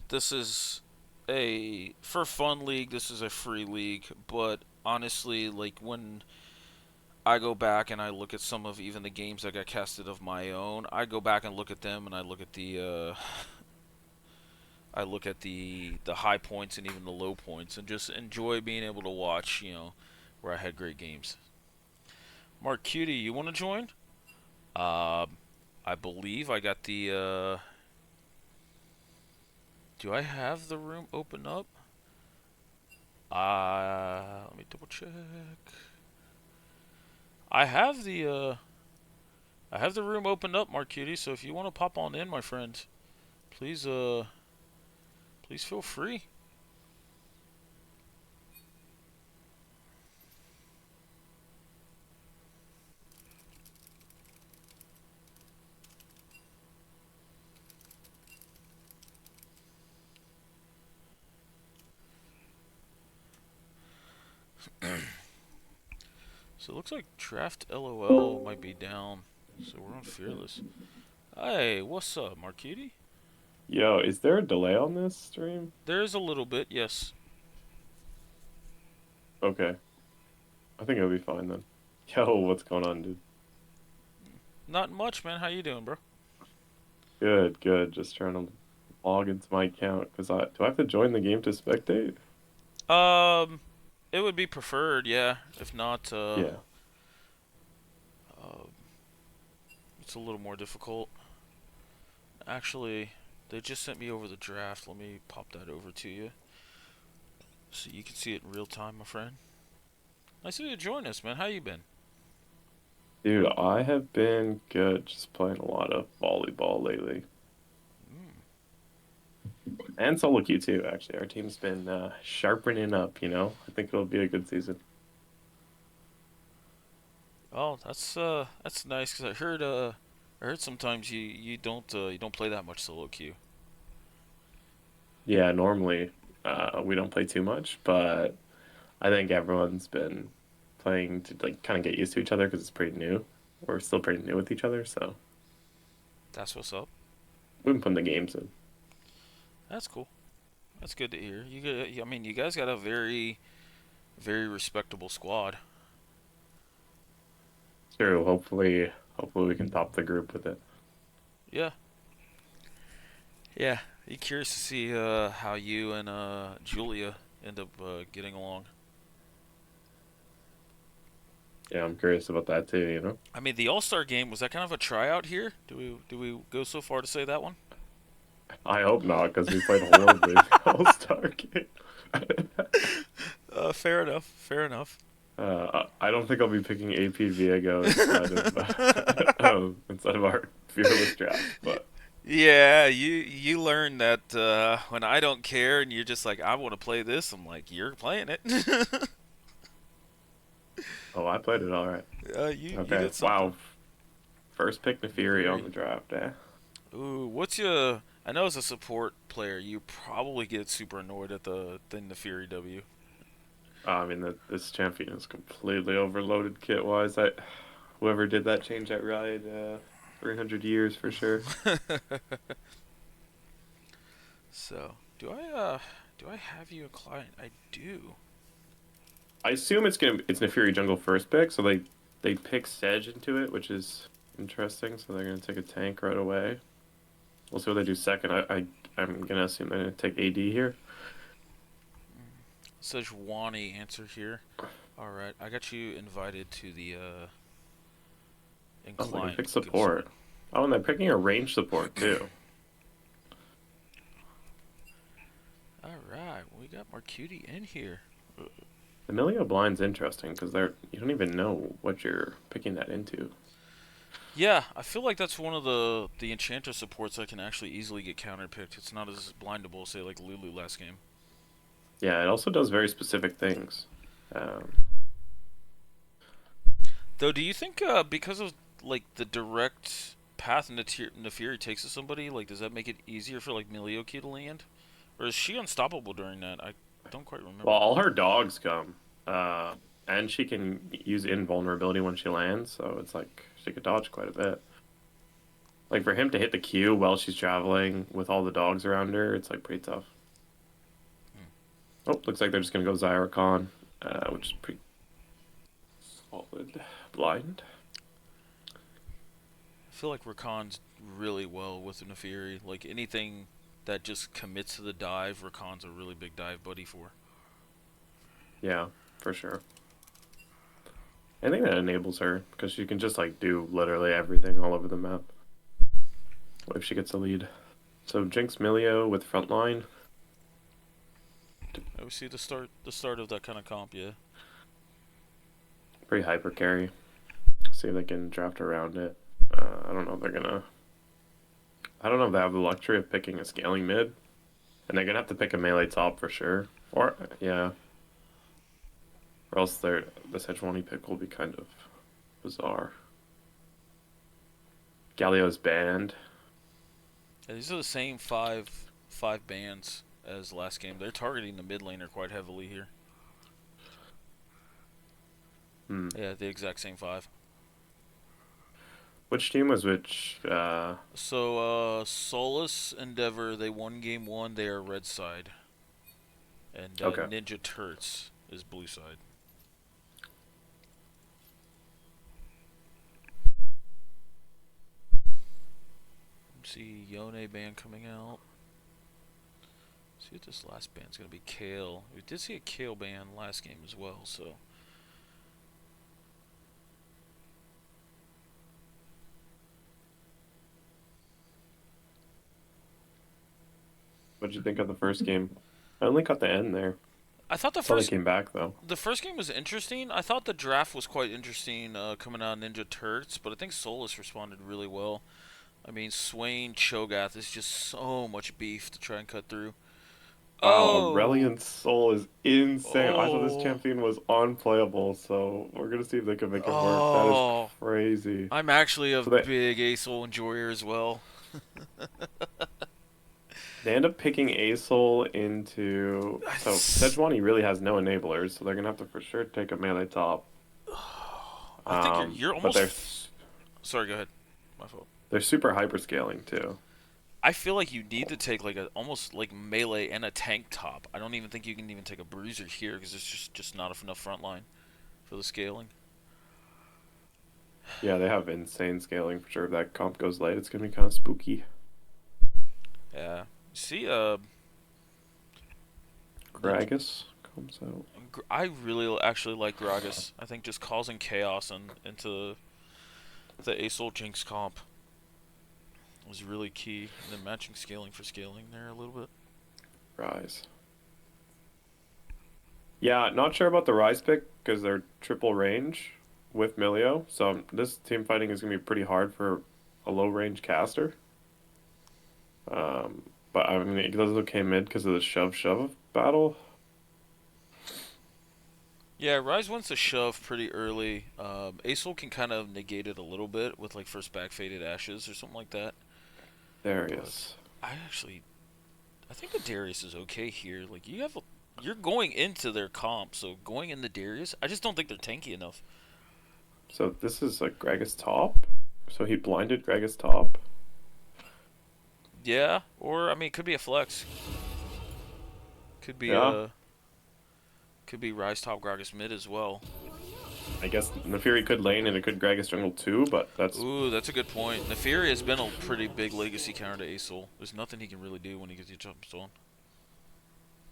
this is a for fun league. This is a free league, but honestly, like when I go back and I look at some of even the games that got casted of my own, I go back and look at them and I look at the high points and even the low points, and just enjoy being able to watch, where I had great games. Mark Cutie, you want to join? Uh, I believe I got the. Do I have the room open up? Let me double check. I have the. I have the room opened up, Mark Cutie. So if you want to pop on in, my friend, please. Please feel free. So it looks like Draft LOL might be down. So we're on Fearless. Hey, what's up, Marquiti? Yo, is there a delay on this stream? There's a little bit, yes. Okay. I think it'll be fine then. Yo, what's going on, dude? Not much, man. How you doing, bro? Good, good. Just trying to log into my account because do I have to join the game to spectate? Um, it would be preferred, yeah. If not, Yeah. uh, it's a little more difficult. Actually, they just sent me over the draft. Let me pop that over to you so you can see it in real time, my friend. Nice of you to join us, man. How you been? Dude, I have been good just playing a lot of volleyball lately. And solo queue too, actually. Our team's been sharpening up, you know? I think it'll be a good season. Oh, that's nice because I heard sometimes you don't play that much solo queue. Yeah, normally we don't play too much, but I think everyone's been playing to like kind of get used to each other because it's pretty new. We're still pretty new with each other, so That's what's up. we've been putting the games in. That's cool. That's good to hear. I mean, you guys got a very, very respectable squad. True. Hopefully we can top the group with it. Yeah. Yeah. Be curious to see how you and Julia end up getting along. Yeah, I'm curious about that too, you know? I mean, the All Star game, was that kind of a tryout here? Do we go so far to say that one? I hope not, because we played horribly in the All-Star game. Fair enough. Fair enough. I don't think I'll be picking AP Viego instead of our fearless draft, but Yeah, you learn that when I don't care and you're just like, I want to play this, I'm like, you're playing it. oh, I played it all right. You Okay, did something. wow. First pick Nefiri on the draft, eh? Ooh, what's your? I know as a support player, you probably get super annoyed at the Fury W. I mean, this champion is completely overloaded kit-wise. Whoever did that changed that ride 300 years for sure. So, do I have you a client? I do. I assume it's Nefiri jungle first pick, so they pick Sedge into it, which is interesting. So they're gonna take a tank right away. We'll see what they do second. I'm gonna assume they're gonna take AD here. Sejuani answer here. All right, I got you invited to the Oh, they're gonna inclined pick good support. side. Oh, and they're picking a range support too. All right, we got more cutie in here. Emilio Blind's interesting because you don't even know what you're picking that into. Yeah, I feel like that's one of the enchanter supports that can actually easily get counterpicked. It's not as blindable, say like Lulu last game. Yeah, it also does very specific things. Um, Though, do you think because of like the direct path Nefiri takes to somebody, like does that make it easier for like Milioki to land, or is she unstoppable during that? I don't quite remember. well, all her dogs come, and she can use invulnerability when she lands, so it's like she could dodge quite a bit. Like for him to hit the Q while she's traveling with all the dogs around her, it's like pretty tough. Oh, looks like they're just gonna go Zyra Khan, which is pretty solid. Blind. I feel like Rakan's really well with Nefiri. Like anything that just commits to the dive, Rakan's a really big dive buddy for. Yeah, for sure. Anything that enables her, because she can just like do literally everything all over the map. What if she gets a lead? So Jinx Milio with frontline. I would see the start of that kind of comp, yeah. Pretty hyper carry. See if they can draft around it. I don't know if they're gonna. I don't know if they have the luxury of picking a scaling mid, and they're gonna have to pick a melee top for sure. Or yeah, or else the Sejuani pick will be kind of bizarre. Galio's banned. Yeah, these are the same five bands as last game. They're targeting the mid laner quite heavily here. Hmm. Yeah, the exact same five. Which team was which? So Solace Endeavor, they won game one. They are red side, and Okay. Ninja Turts is blue side. See Yone band coming out. See what this last band's gonna be. Kale. We did see a Kale band last game as well, so. What did you think of the first game? I only caught the end there. I thought the Saw they first came back though. the first game was interesting. I thought the draft was quite interesting coming out of Ninja Turts, but I think Solus responded really well. I mean, Swain Cho'Gath is just so much beef to try and cut through. Wow, Oh, Aurelion Soul is insane. I thought this oh, champion was unplayable, so we're gonna see if they can make it work. That is oh! crazy. I'm actually a So they big Asol enjoyer as well. they end up picking Asol into. So Sejuani really has no enablers, so they're gonna have to for sure take a melee top. I think you're But almost. Sorry, go ahead. My fault. they're super hyper scaling too. I feel like you need to take like a almost like melee and a tank top. I don't even think you can even take a bruiser here because there's just not enough front line for the scaling. Yeah, they have insane scaling for sure. If that comp goes late, it's gonna be kind of spooky. Yeah. See, Ninja, Gragas comes out. I really actually like Gragas. I think just causing chaos into the Asol Jinx comp was really key. And then matching scaling for scaling there a little bit. Rise. Yeah, not sure about the Rise pick because they're triple range with Milio. So this team fighting is gonna be pretty hard for a low range caster. But I mean, it does okay mid because of the shove battle. Yeah, Rise wants to shove pretty early. Asol can kind of negate it a little bit with like first back faded ashes or something like that. But Darius. I think the Darius is okay here. Like you're going into their comp, so going in the Darius, I just don't think they're tanky enough. So this is like Gragas top. So he blinded Gragas top. Yeah, or I mean, it could be a flex. Could be Yeah, Rise top Gragas mid as well. I guess Nefiri could lane and it could Gragas jungle too, but that's Ooh, that's a good point. Nefiri has been a pretty big legacy counter to Acel. There's nothing he can really do when he gets jumps on.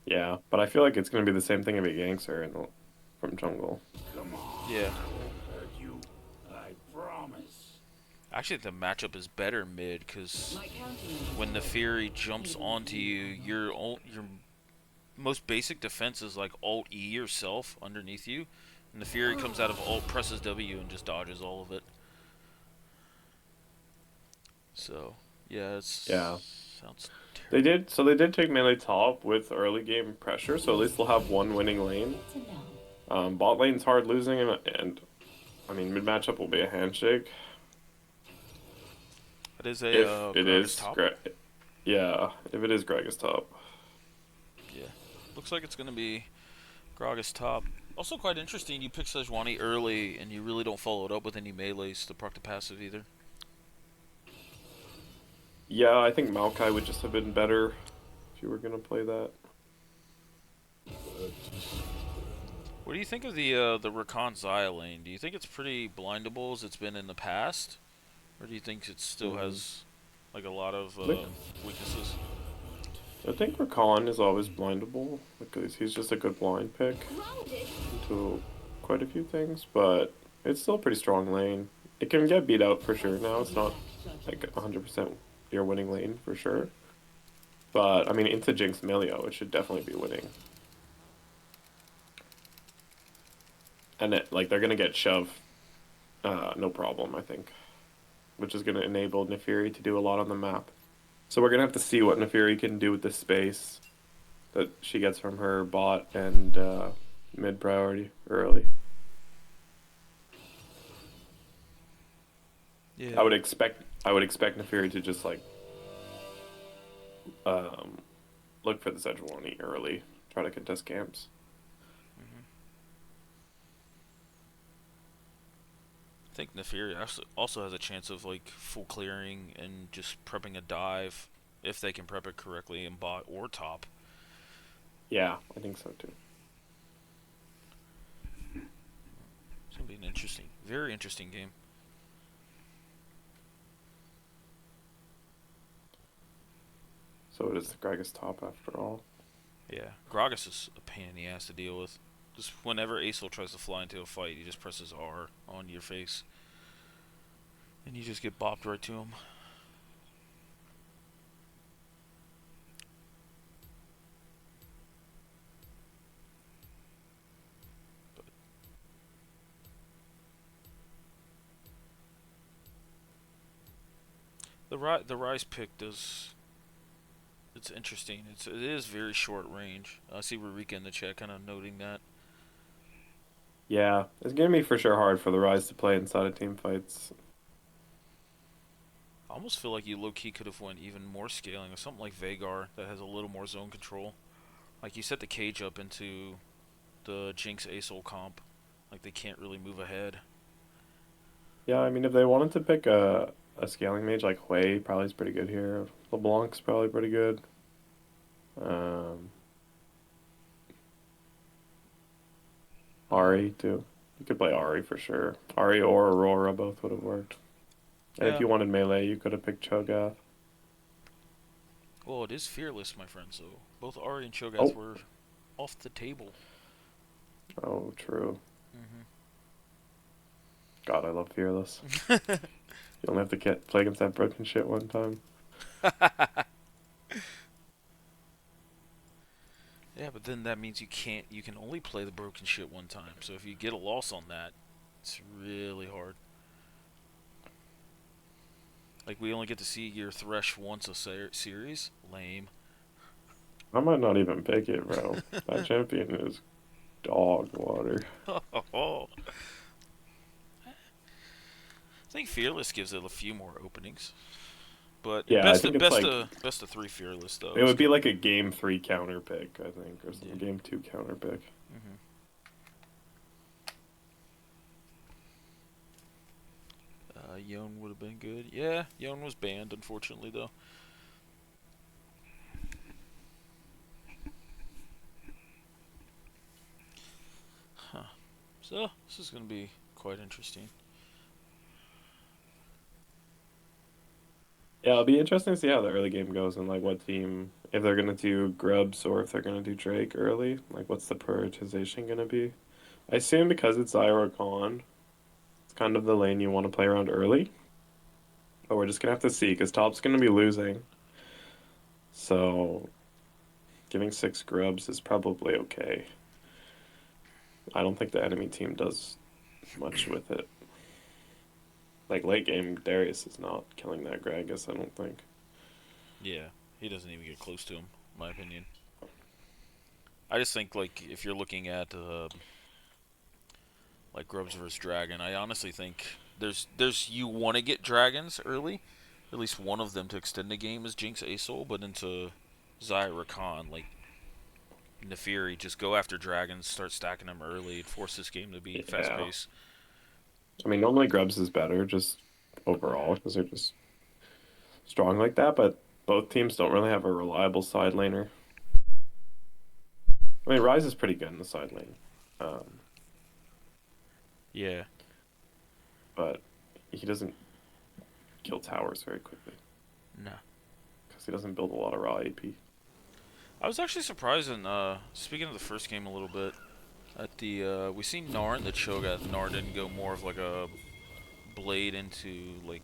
yeah. But I feel like it's gonna be the same thing if he ganks her from jungle. Come on. Yeah. I won't hurt you. I promise. Actually, the matchup is better mid because My county. when Nefiri jumps onto you, your most basic defense is like Alt E yourself underneath you. And Nefiri comes out of Alt, presses W, and just dodges all of it. So, yeah, Yeah. sounds They terrible. did. So they did take melee top with early game pressure, so at least they'll have one winning lane. To know. Bot lane's hard losing, and I mean mid matchup will be a handshake It is if a it Gragas is. top. Yeah, if it is Gragas top. Yeah, looks like it's gonna be Gragas top. Also quite interesting. You pick Sejuani early, and you really don't follow it up with any melees to proc the passive either. Yeah, I think Maokai would just have been better if you were gonna play that. What do you think of the Rakan Xayah lane? Do you think it's pretty blindable as it's been in the past, or do you think it still has like a lot of weaknesses? I think Rakan is always blindable because he's just a good blind pick Grounded. into quite a few things, but it's still a pretty strong lane. It can get beat out for sure now. It's not like 100% your winning lane for sure. But I mean, into Jinx Melio, it should definitely be winning. And they're gonna get shove, no problem, I think, which is gonna enable Nefiri to do a lot on the map. So we're gonna have to see what Nefiri can do with the space that she gets from her bot and mid priority early. Yeah. I would expect Nefiri to just like look for the Sejuani early, try to contest camps. I think Nefiri also has a chance of like full clearing and just prepping a dive if they can prep it correctly in bot or top. Yeah, I think so too. It's gonna be an interesting, very interesting game. So it is Gragas top after all. Yeah, Gragas is a pain in the ass to deal with. Just whenever Acel tries to fly into a fight, he just presses R on your face, and you just get bopped right to him. The Rise pick does. It's interesting. It is very short range. I see Rurika in the chat kind of noting that. Yeah, it's gonna be for sure hard for the Rise to play inside of team fights. I almost feel like you low-key could have went even more scaling, or something like Vagar that has a little more zone control. Like you set the cage up into the Jinx Acel comp, like they can't really move ahead. Yeah, I mean, if they wanted to pick a scaling mage like Hui, probably is pretty good here. LeBlanc's probably pretty good. Um, Ari too. You could play Ari for sure. Ari or Aurora both would have worked. And Yeah. if you wanted melee, you could have picked Cho'Gath. Well, it is Fearless, my friend, so both Ari and Cho'Gath Oh. were off the table. Oh, true. Mm-hmm. God, I love Fearless. You only have to play against that broken shit one time. Yeah, but then that means you can only play the broken shit one time. So if you get a loss on that, it's really hard. Like, we only get to see your Thresh once a series? Lame. I might not even pick it, bro. That champion is dog water. I think Fearless gives it a few more openings. But Yeah, I think it's like best of 3 Fearless, though. it would be like a game 3 counter pick, I think, or some Yeah. game 2 counter pick. Mm-hmm. Yone would have been good. Yeah, Yone was banned, unfortunately, though. So this is going to be quite interesting. Yeah, it'll be interesting to see how the early game goes and like what team, if they're gonna do Grubs or if they're gonna do Drake early. Like, what's the prioritization gonna be? I assume because it's Zyra or Khan, it's kind of the lane you want to play around early. But we're just gonna have to see because top's gonna be losing. So giving 6 Grubs is probably okay. I don't think the enemy team does much with it. Like late game, Darius is not killing that Gragas, I don't think. Yeah, he doesn't even get close to him, in my opinion. I just think, like, if you're looking at, like, Grubs versus Dragon, I honestly think there's you want to get Dragons early, at least one of them to extend the game as Jinx Asol, but into Zyra Khan, like, Nefiri, just go after Dragons, start stacking them early, and force this game to be fast Yeah. paced. I mean, normally Grubs is better just overall because they're just strong like that, but both teams don't really have a reliable side laner. I mean, Ryze is pretty good in the side lane, Yeah. but he doesn't kill towers very quickly No. because he doesn't build a lot of raw AP. I was actually surprised in, speaking of the first game a little bit, at the, we seen Gnar in the Cho'Gath. Gnar didn't go more of like a blade into, like,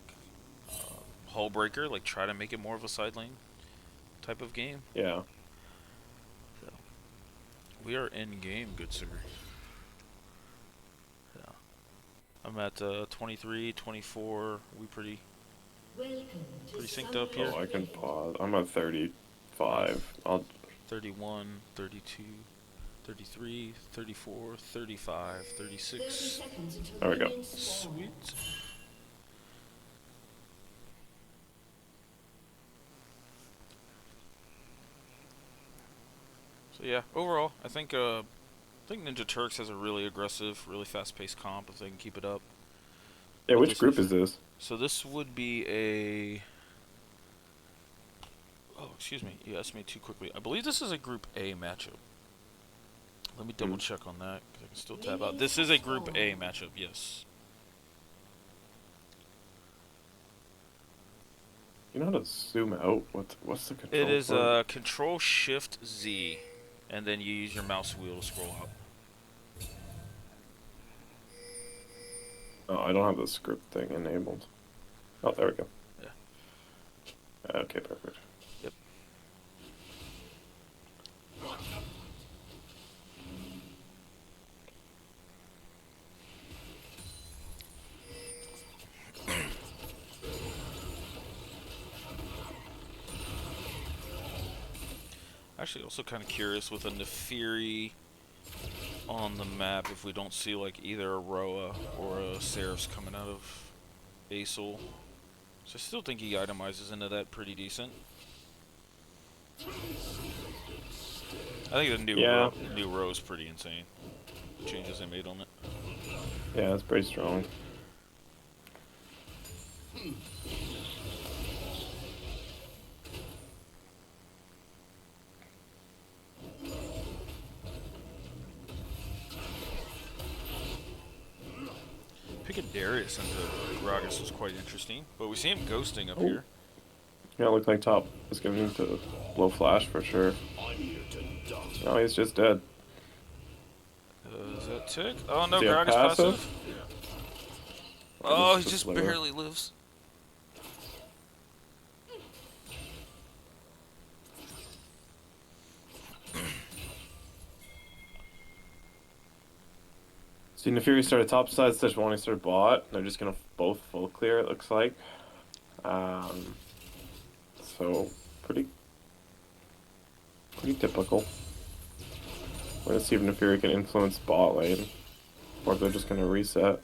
hull breaker, like try to make it more of a side lane type of game. Yeah. So, we are in game, good sir. Yeah. I'm at 23, 24. We pretty Welcome to synced up here. Oh, I can pause. I'm at 35. I'll 31, 32, 33, 34, 35, 30 36. seconds until There we go. minions spawn. Sweet. So yeah, overall, I think Ninja Turks has a really aggressive, really fast-paced comp if they can keep it up. Yeah, But which this group is- is this? So this would be a. Oh, excuse me. You asked me too quickly. I believe this is a Group A matchup. Let me double check on that because I can still tab out. This is a Group A matchup. Yes. You know how to zoom out? What's the control? It is for? Control Shift Z, and then you use your mouse wheel to scroll out. Oh, I don't have the script thing enabled. Oh, there we go. Yeah. Okay, perfect. Yep. Actually, also kind of curious with a Nefiri on the map if we don't see like either a Roa or a Seraph's coming out of Asol. So I still think he itemizes into that pretty decent. I think the new Roa is pretty insane. The changes they made on it. Yeah, that's pretty strong. Picking Darius into Gragas was quite interesting, but we see him ghosting up Oh. here. Yeah, it looked like top is going to blow flash for sure. No, he's just dead. Is that tick? Oh no, Does he have Gragas passive. passive? Oh, he Just a just sliver. barely lives. See, Nefiri started top side, Sejuani started bot. They're just gonna both full clear, it looks like. So pretty typical. We're gonna see if Nefiri can influence bot lane, or if they're just gonna reset.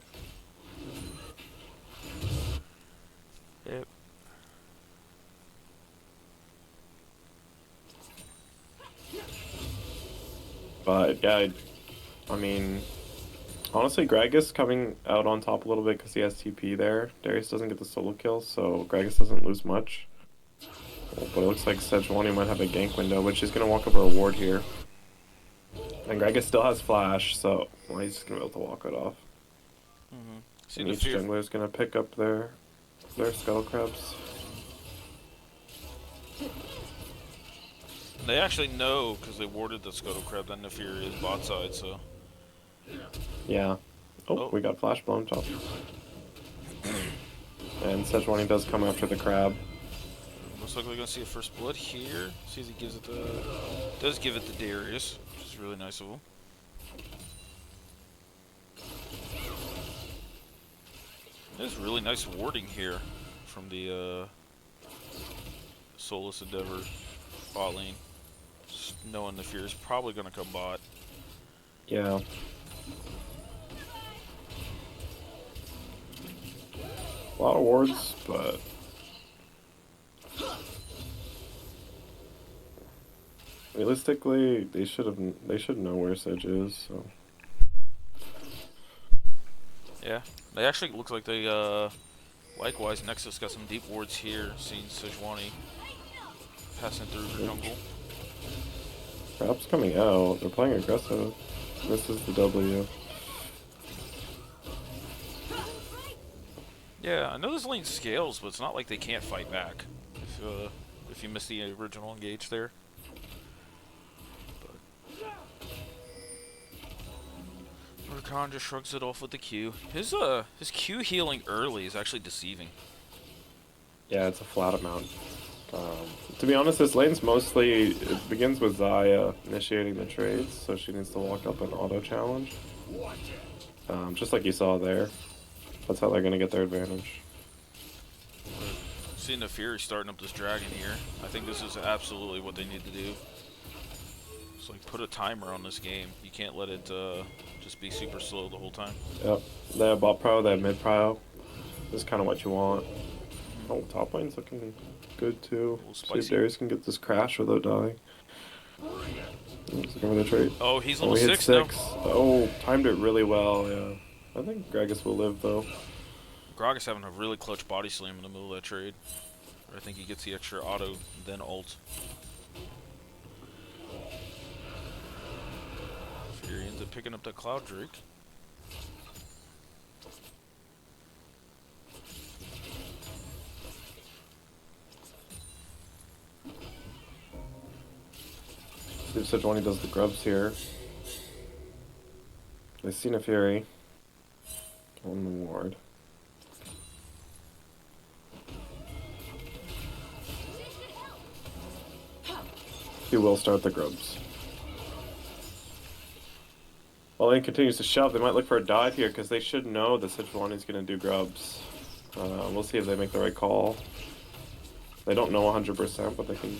Yep. But yeah, I mean, honestly, Gragas coming out on top a little bit because he has TP there. Darius doesn't get the solo kill, so Gragas doesn't lose much. But it looks like Sejuani might have a gank window, which is going to walk over a ward here. And Gragas still has flash, so well, he's just gonna be able to walk it off. See And the each fear. jungler's gonna pick up their skull crabs. They actually know because they warded the Scuttle Crab that Nafir is bot side, so. Yeah. Oh, Oh. we got flash blown top. And Sejuani does come after the crab. Looks like we're gonna see a first blood here. See if he gives it the. Does give it to Darius, which is really nice of him. There's really nice warding here from the Solace Endeavor bot lane. Just knowing the fear is probably gonna come bot. Yeah. A lot of wards, but realistically, they should know where Sedge is. So Yeah, they actually looks like they likewise Nexus got some deep wards here. Seeing Sejuani passing through the jungle. crab's coming out. They're playing aggressive. This is the W. Yeah, I know this lane scales, but it's not like they can't fight back. If you miss the original engage there. But Rakan just shrugs it off with the Q. His Q healing early is actually deceiving. Yeah, it's a flat amount. To be honest, this lane's mostly, it begins with Xayah initiating the trades, so she needs to walk up and auto challenge. Just like you saw there. That's how they're going to get their advantage. Seeing the Fury starting up this dragon here, I think this is absolutely what they need to do. It's like put a timer on this game. You can't let it just be super slow the whole time. Yep. They have bot prio, they have mid prio. This is kind of what you want. Oh, top lane's looking good too. See if Darius can get this crash without dying. He's looking for the trait. Oh, he's on Oh, the he hit 6 now. Oh, timed it really well, yeah. I think Gragas will live though. Gragas having a really clutch body slam in the middle of that trade. I think he gets the extra auto, then ult. Fury ends up picking up that Cloud Drake. See if Sejuani does the grubs here. They've seen a Fury on the ward. He will start the grubs. While Lane continues to shove, they might look for a dive here because they should know that Sejuani is going to do grubs. We'll see if they make the right call. They don't know 100%, but they can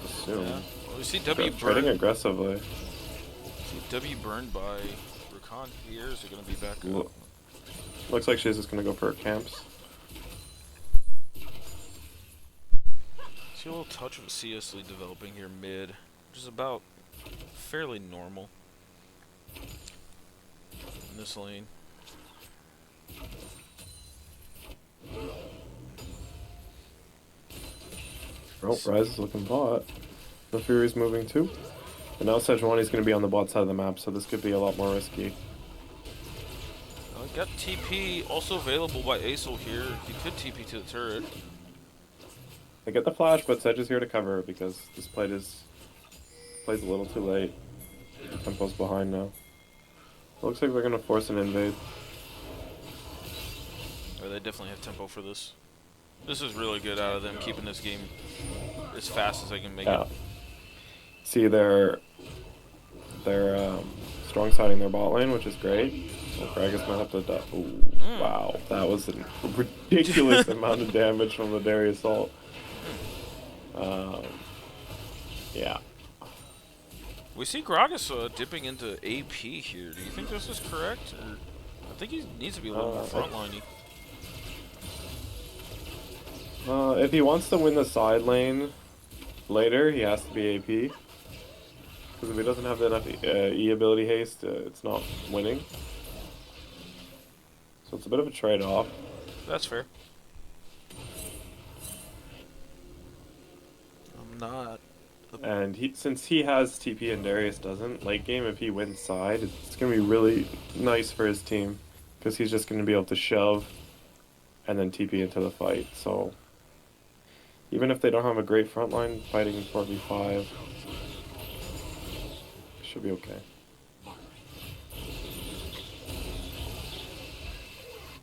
assume. Yeah. Well, we see W Trading burned. aggressively. See W burned by Rakan here. Is it going to be back up? Looks like she's just going to go for her camps. See a little touch of a CS lead developing here mid, which is about fairly normal in this lane. Oh, Ryze is looking bot. The Fury's moving too. And now Sejuani's going to be on the bot side of the map, so this could be a lot more risky. Got TP also available by Acel here. He could TP to the turret. They get the flash, but Sedge is here to cover because this plays a little too late. Tempo's behind now. Looks like they're going to force an invade. Oh, they definitely have tempo for this. This is really good out of them, keeping this game as fast as they can make it. See, they're strong siding their bot lane, which is great. So Gragas might have to die. Ooh, wow, that was a ridiculous amount of damage from the Darius ult. Yeah. We see Gragas dipping into AP here. Do you think this is correct? Or I think he needs to be a little more frontliney. If he wants to win the side lane later, he has to be AP. Because if he doesn't have enough E ability haste, it's not winning. So it's a bit of a trade-off. That's fair. I'm not And since he has TP and Darius doesn't, late game if he wins side, it's gonna be really nice for his team. Because he's just gonna be able to shove and then TP into the fight. So even if they don't have a great front line fighting 4v5, should be okay.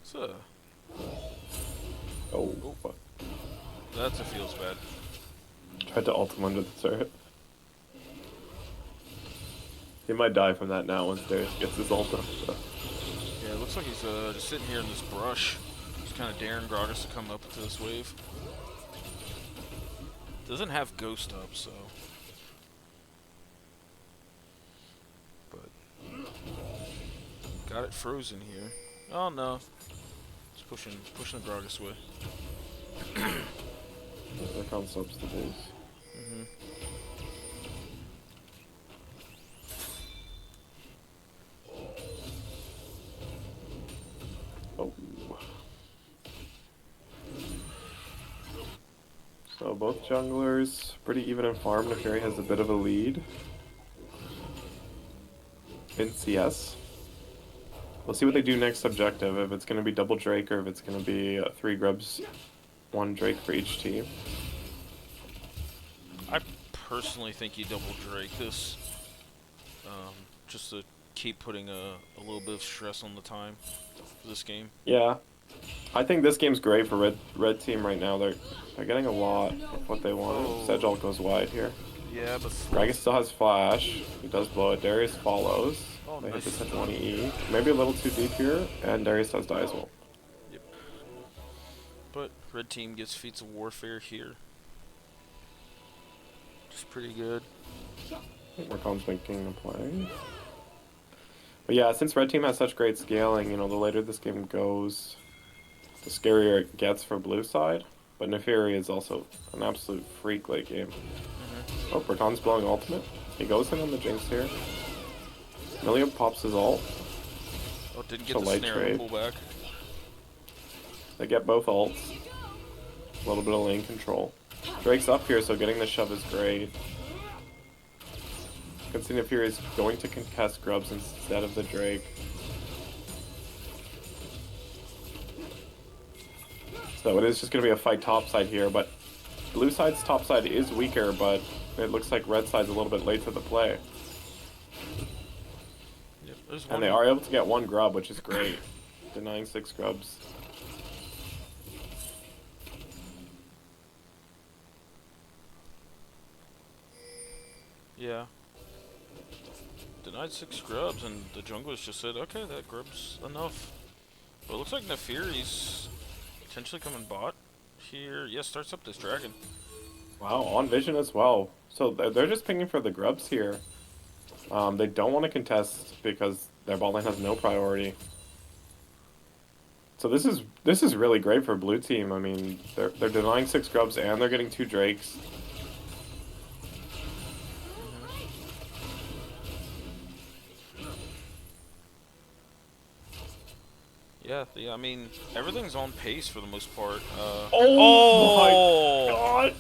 So, Oh, fuck. that's a feels bad. Tried to ult him under the turret. He might die from that now once Darius gets his ult up. So. Yeah, it looks like he's just sitting here in this brush. He's kind of daring Gragas to come up to this wave. Doesn't have Ghost up, so. But got it frozen here. Oh no, it's pushing the Gragas away. That counts ups the base. Oh. So both junglers pretty even in farm. Neferi has a bit of a lead in CS. We'll see what they do next objective, if it's going to be double Drake or if it's going to be 3 grubs, 1 Drake for each team. I personally think you double Drake this, just to keep putting a little bit of stress on the time for this game. Yeah, I think this game's great for red team right now. They're getting a lot of what they want. Oh. Sedge ult goes wide here. Yeah, but Gragas still has flash. He does blow it. Darius follows. Oh, They hit nice. the Sedge 1E. Maybe a little too deep here, and Darius does die as well. Yep. But red team gets feats of warfare here. Just pretty good. Rakon's making a play. But yeah, since red team has such great scaling, you know, the later this game goes, the scarier it gets for blue side. But Neferi is also an absolute freak late game. Oh, Rakon's blowing ultimate. He goes in on the Jinx here. Milio pops his ult. Oh, didn't It's get a the light snare trade. and pull back. They get both ults. A little bit of lane control. Drake's up here, so getting the shove is great. You can see Neferi is going to contest grubs instead of the Drake. So it is just going to be a fight topside here, but blue side's topside is weaker, but it looks like red side's a little bit late to the play. Yep, there's And they are able to get 1 grub, which is great. Denying 6 grubs. Yeah. Denied 6 grubs, and the junglers just said, okay, that grub's enough. But it looks like Neferi's potentially coming bot here. Yeah, starts up this dragon. Wow, on vision as well. So they're just pinging for the grubs here. They don't want to contest because their bot lane has no priority. So this is really great for blue team. I mean, they're denying 6 grubs and they're getting 2 drakes. Yeah, I mean, everything's on pace for the most part. Oh my god!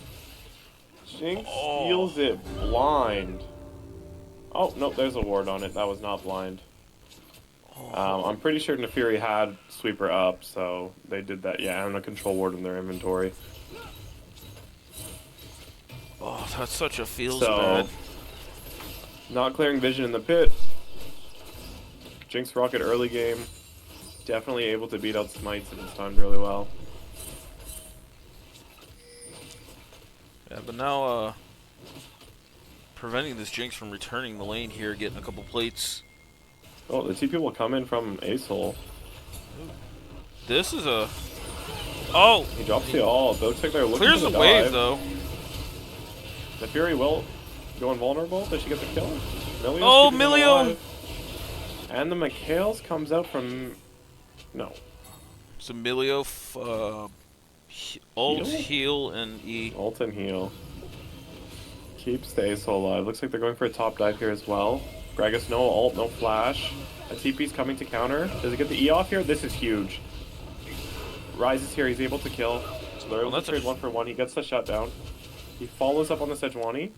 Jinx steals it blind. Oh, nope, there's a ward on it. That was not blind. I'm pretty sure Neferi had sweeper up, so they did that. Yeah, and a control ward in their inventory. Oh, that's such a feels So, bad. not clearing vision in the pit. Jinx rocket early game. Definitely able to beat out smites and it's timed really well. Yeah, but now, preventing this Jinx from returning the lane here, getting a couple plates. Oh, the TP will come in from Ace Hole. This is a... Oh! He drops the ult. Looks like they're looking Clears for the the wave, dive. though. The Fury will go invulnerable. Does she get the kill? Milio's Oh, keeping him Milio! alive. And the Mikhails comes out from... No. So Milio, ult, Heal? heal, and E. Ult and heal. Keeps the Ace Hole alive. Looks like they're going for a top dive here as well. Gragas, no ult, no flash. A TP's coming to counter. Does it get the E off here? This is huge. Rises here. He's able to kill. So they're able to that's a trade 1 for 1. He gets the shutdown. He follows up on the Sejuani.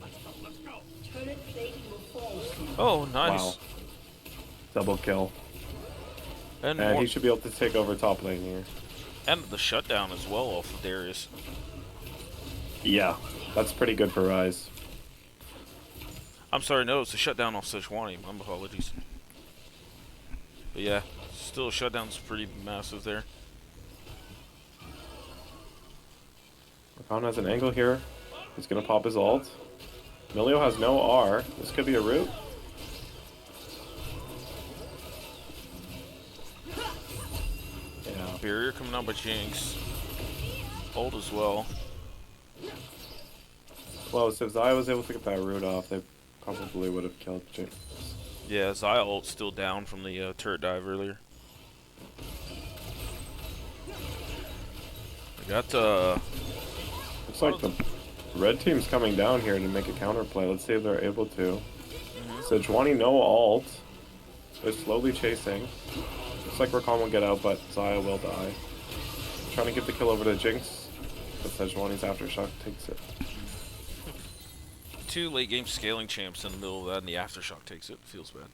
Turret plating will fall soon. Oh, nice. Wow. Double kill. And And more, he should be able to take over top lane here. and the shutdown as well off of Darius. Yeah, that's pretty good for Rise. I'm sorry, no, it's a shutdown off Sejuani. My apologies. But yeah, still shutdown's pretty massive there. Rakan has an angle here. He's gonna pop his ult. Milio has no R. This could be a root. Yeah. Barrier coming out by Jinx. Ult as well. Close. If Zaya was able to get that root off, they probably would have killed Jinx. Yeah, Zaya ult's still down from the turret dive earlier. I got Looks like the red team's coming down here to make a counterplay. Let's see if they're able to. Sejuani no ult. They're slowly chasing. Looks like Rakan will get out, but Zaya will die. Trying to get the kill over to Jinx, but Sejuani's aftershock takes it. 2 late game scaling champs in the middle of that, and the aftershock takes it. Feels bad.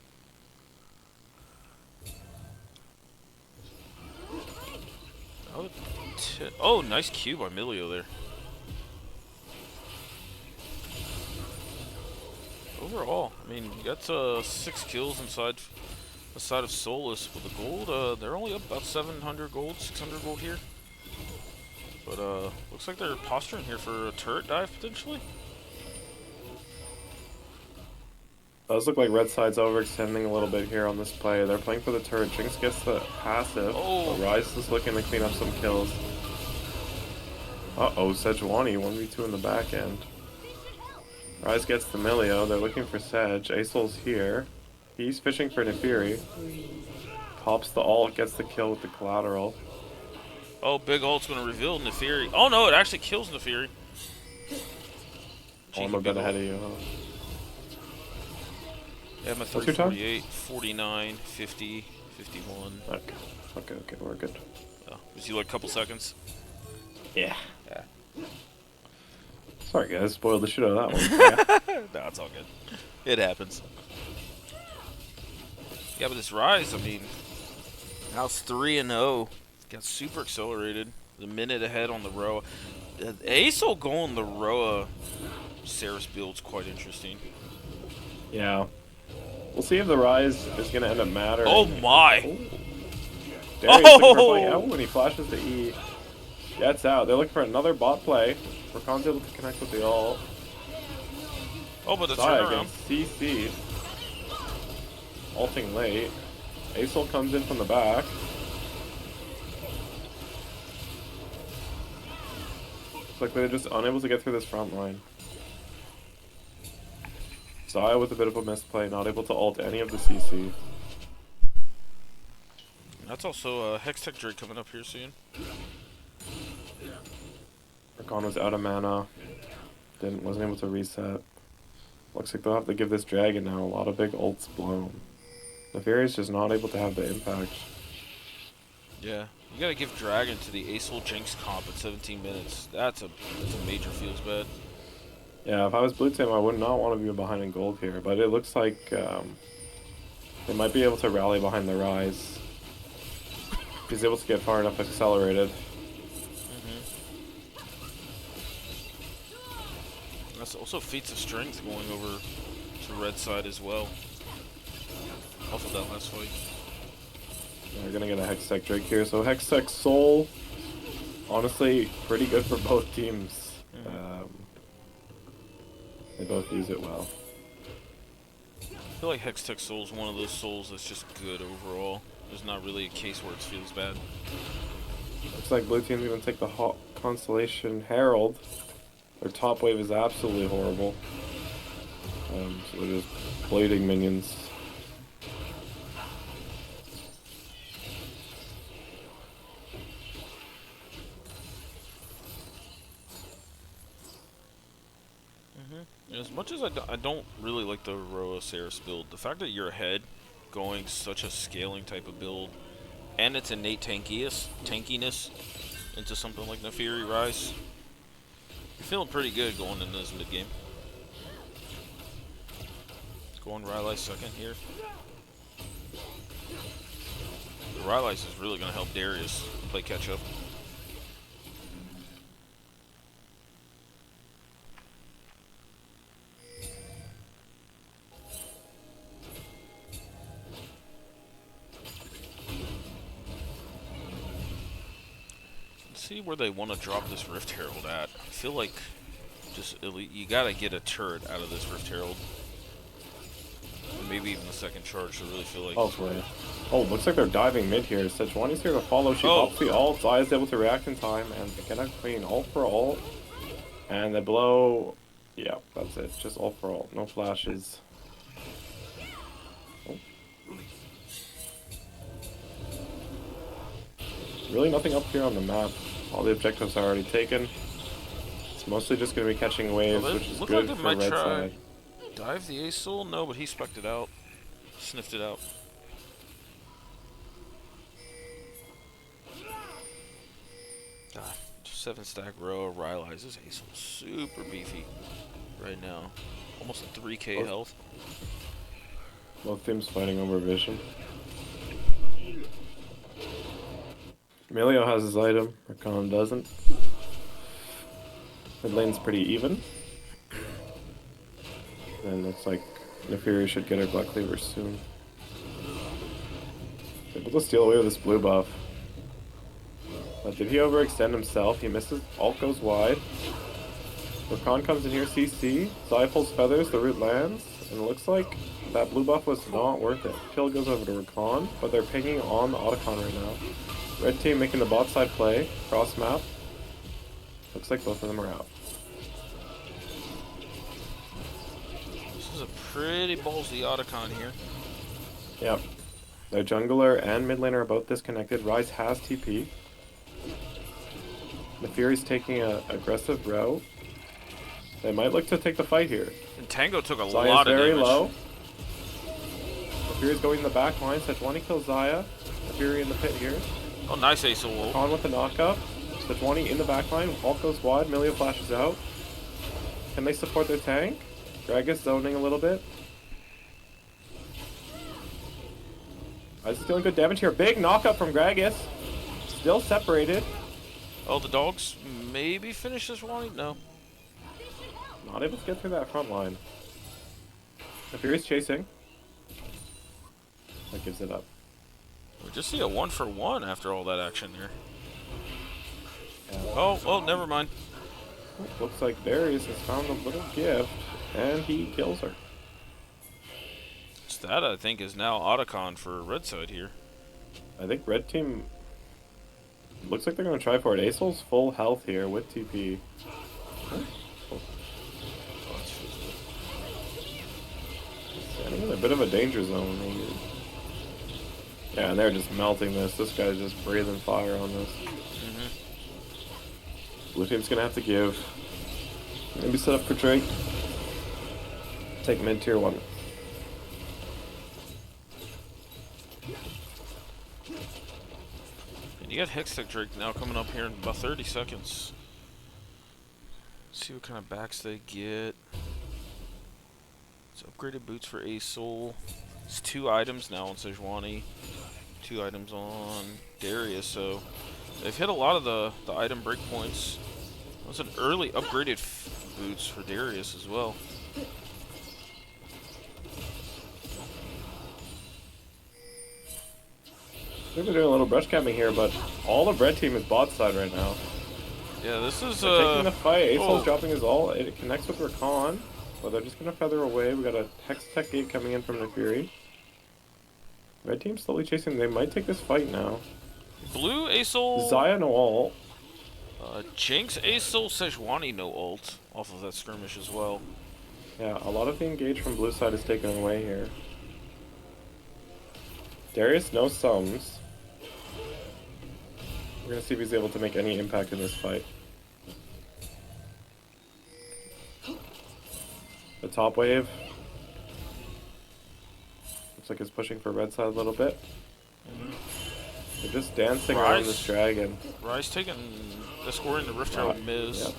Oh, nice Q by Milio there. Overall, I mean, you got 6 kills inside the side of Solace with the gold. They're only up about 700 gold, 600 gold here. But looks like they're posturing here for a turret dive potentially. Does look like red side's overextending a little bit here on this play. They're playing for the turret. Jinx gets the passive. Oh. Rise is looking to clean up some kills. Uh-oh, Sejuani 1v2 in the back end. Rise gets the Milio. They're looking for Sedge. Asol's here. He's fishing for Nefiri. Pops the ult, gets the kill with the collateral. Oh, big ult's gonna reveal Nefiri. Oh no, it actually kills Nefiri. I'm a bit ahead of you, huh? Yeah, I'm at What's your time? 48, 49, 50, 51. Okay, we're good. Oh, was you like a couple seconds? Yeah. Yeah. Sorry guys, spoiled the shit out of that one. No, it's all good. It happens. Yeah, but this Rise, I mean, now it's 3-0. Got super accelerated. A minute ahead on the Roa. Asol going the Roa Saris build's quite interesting. Yeah. We'll see if the Rise is going to end up mattering. Oh my! Darius looking for play out when he flashes the E. Gets out. They're looking for another bot play. Rakan's able to connect with the ult. Oh, but the Zaya turnaround. against CC. Ulting late. Asol comes in from the back. Looks like they're just unable to get through this front line. Zaya with a bit of a misplay, not able to ult any of the CC. That's also Hextech Drake coming up here soon. Rakan was out of mana. Wasn't able to reset. Looks like they'll have to give this dragon now. A lot of big ults blown. Neferi's just not able to have the impact. Yeah, you gotta give Dragon to the Asol Jinx comp at 17 minutes. That's a major feels bad. Yeah, if I was blue team, I would not want to be behind in gold here. But it looks like they might be able to rally behind the Rise. If he's able to get far enough accelerated. That's also feats of strength going over to red side as well. Off of that last fight. They're gonna get a Hextech Drake here. So Hextech Soul, honestly, pretty good for both teams. They both use it well. I feel like Hextech Soul is one of those souls that's just good overall. There's not really a case where it feels bad. Looks like blue team's gonna take the Constellation Herald. Their top wave is absolutely horrible. So they're just blading minions. As much as I don't really like the Roa Saris build, the fact that you're ahead going such a scaling type of build, and its innate tankiness into something like Nefiri Rise, you're feeling pretty good going into this mid game. Going Rylai's second here. Rylai's is really going to help Darius play catch up. Let's see where they want to drop this Rift Herald at. I feel like just you got to get a turret out of this Rift Herald. Maybe even the second charge to really feel like... Hopefully. Oh, looks like they're diving mid here. Sejuani's here to follow. She pops the ult. Zaya's able to react in time. And they get a clean ult for ult. And they blow... Yeah, that's it. Just ult for ult. No flashes. Oh. Really nothing up here on the map. All the objectives are already taken. It's mostly just going to be catching waves, which is good for red side. Dive the Ace Soul? No, but he specced it out. Sniffed it out. God, 7-stack row of Rylai's. This Ace Soul super beefy right now. Almost a 3k health. Both teams fighting over vision. Emilio has his item, Rakan doesn't. Mid lane's pretty even. And looks like Nefiri should get her Black Cleaver soon. Able to steal away with this blue buff. But did he overextend himself? He misses. Ult goes wide. Rakan comes in here, CC. Zaya pulls feathers, the root lands. And it looks like that blue buff was not worth it. Kill goes over to Rakan, but they're pinging on the Otacon right now. Red team making the bot side play. Cross map. Looks like both of them are out. This is a pretty ballsy Otacon here. Yep. Their jungler and mid laner are both disconnected. Ryze has TP. The Fury's taking an aggressive route. They might look to take the fight here. And Tango took a Zaya's lot of very damage. low. The Fury's going in the back line. Sejuani kills Zaya. The Fury in the pit here. Oh, nice Ace of Wolf. On with the knockup. Sejuani in the back line. Ult goes wide. Milio flashes out. Can they support their tank? Gragas zoning a little bit. Ryze is dealing good damage here. Big knockup from Gragas. Still separated. Oh, the dogs maybe finish this one? No. Not able to get through that front line. The Fury's chasing. That gives it up. We just see a 1-for-1 after all that action there. Yeah. Oh, well, never mind. Looks like Darius has found a little gift, and he kills her. So that, I think, is now Otacon for red side here. I think red team looks like they're going to try for it. Acel's full health here with TP. Standing in a bit of a danger zone. Maybe. Yeah, and they're just melting this. This guy's just breathing fire on this. Blue team's going to have to give. Maybe set up for Drake. Take mid tier 1. And you got Hextech Drake now coming up here in about 30 seconds. Let's see what kind of backs they get. It's upgraded boots for Ace Soul. It's 2 items now on Sejuani. 2 items on Darius, so they've hit a lot of the item breakpoints. That's an early upgraded boots for Darius as well. They've been doing a little brush camping here, but all of red team is bot side right now. Yeah, this is they're taking the fight. Acel's oh. dropping his ult. It connects with Rakan, but they're just gonna feather away. We got a Hextech gate coming in from the Fury. Red team slowly chasing. They might take this fight now. Blue Aesol. Zaya no ult. Jinx Aesol Sejuani no ult off of that skirmish as well. Yeah, a lot of the engage from blue side is taken away here. Darius no sums. We're gonna see if he's able to make any impact in this fight. The top wave. Looks like it's pushing for red side a little bit. They're just dancing around this dragon. Ryze taking the score in the Rift Herald Miz. Yep.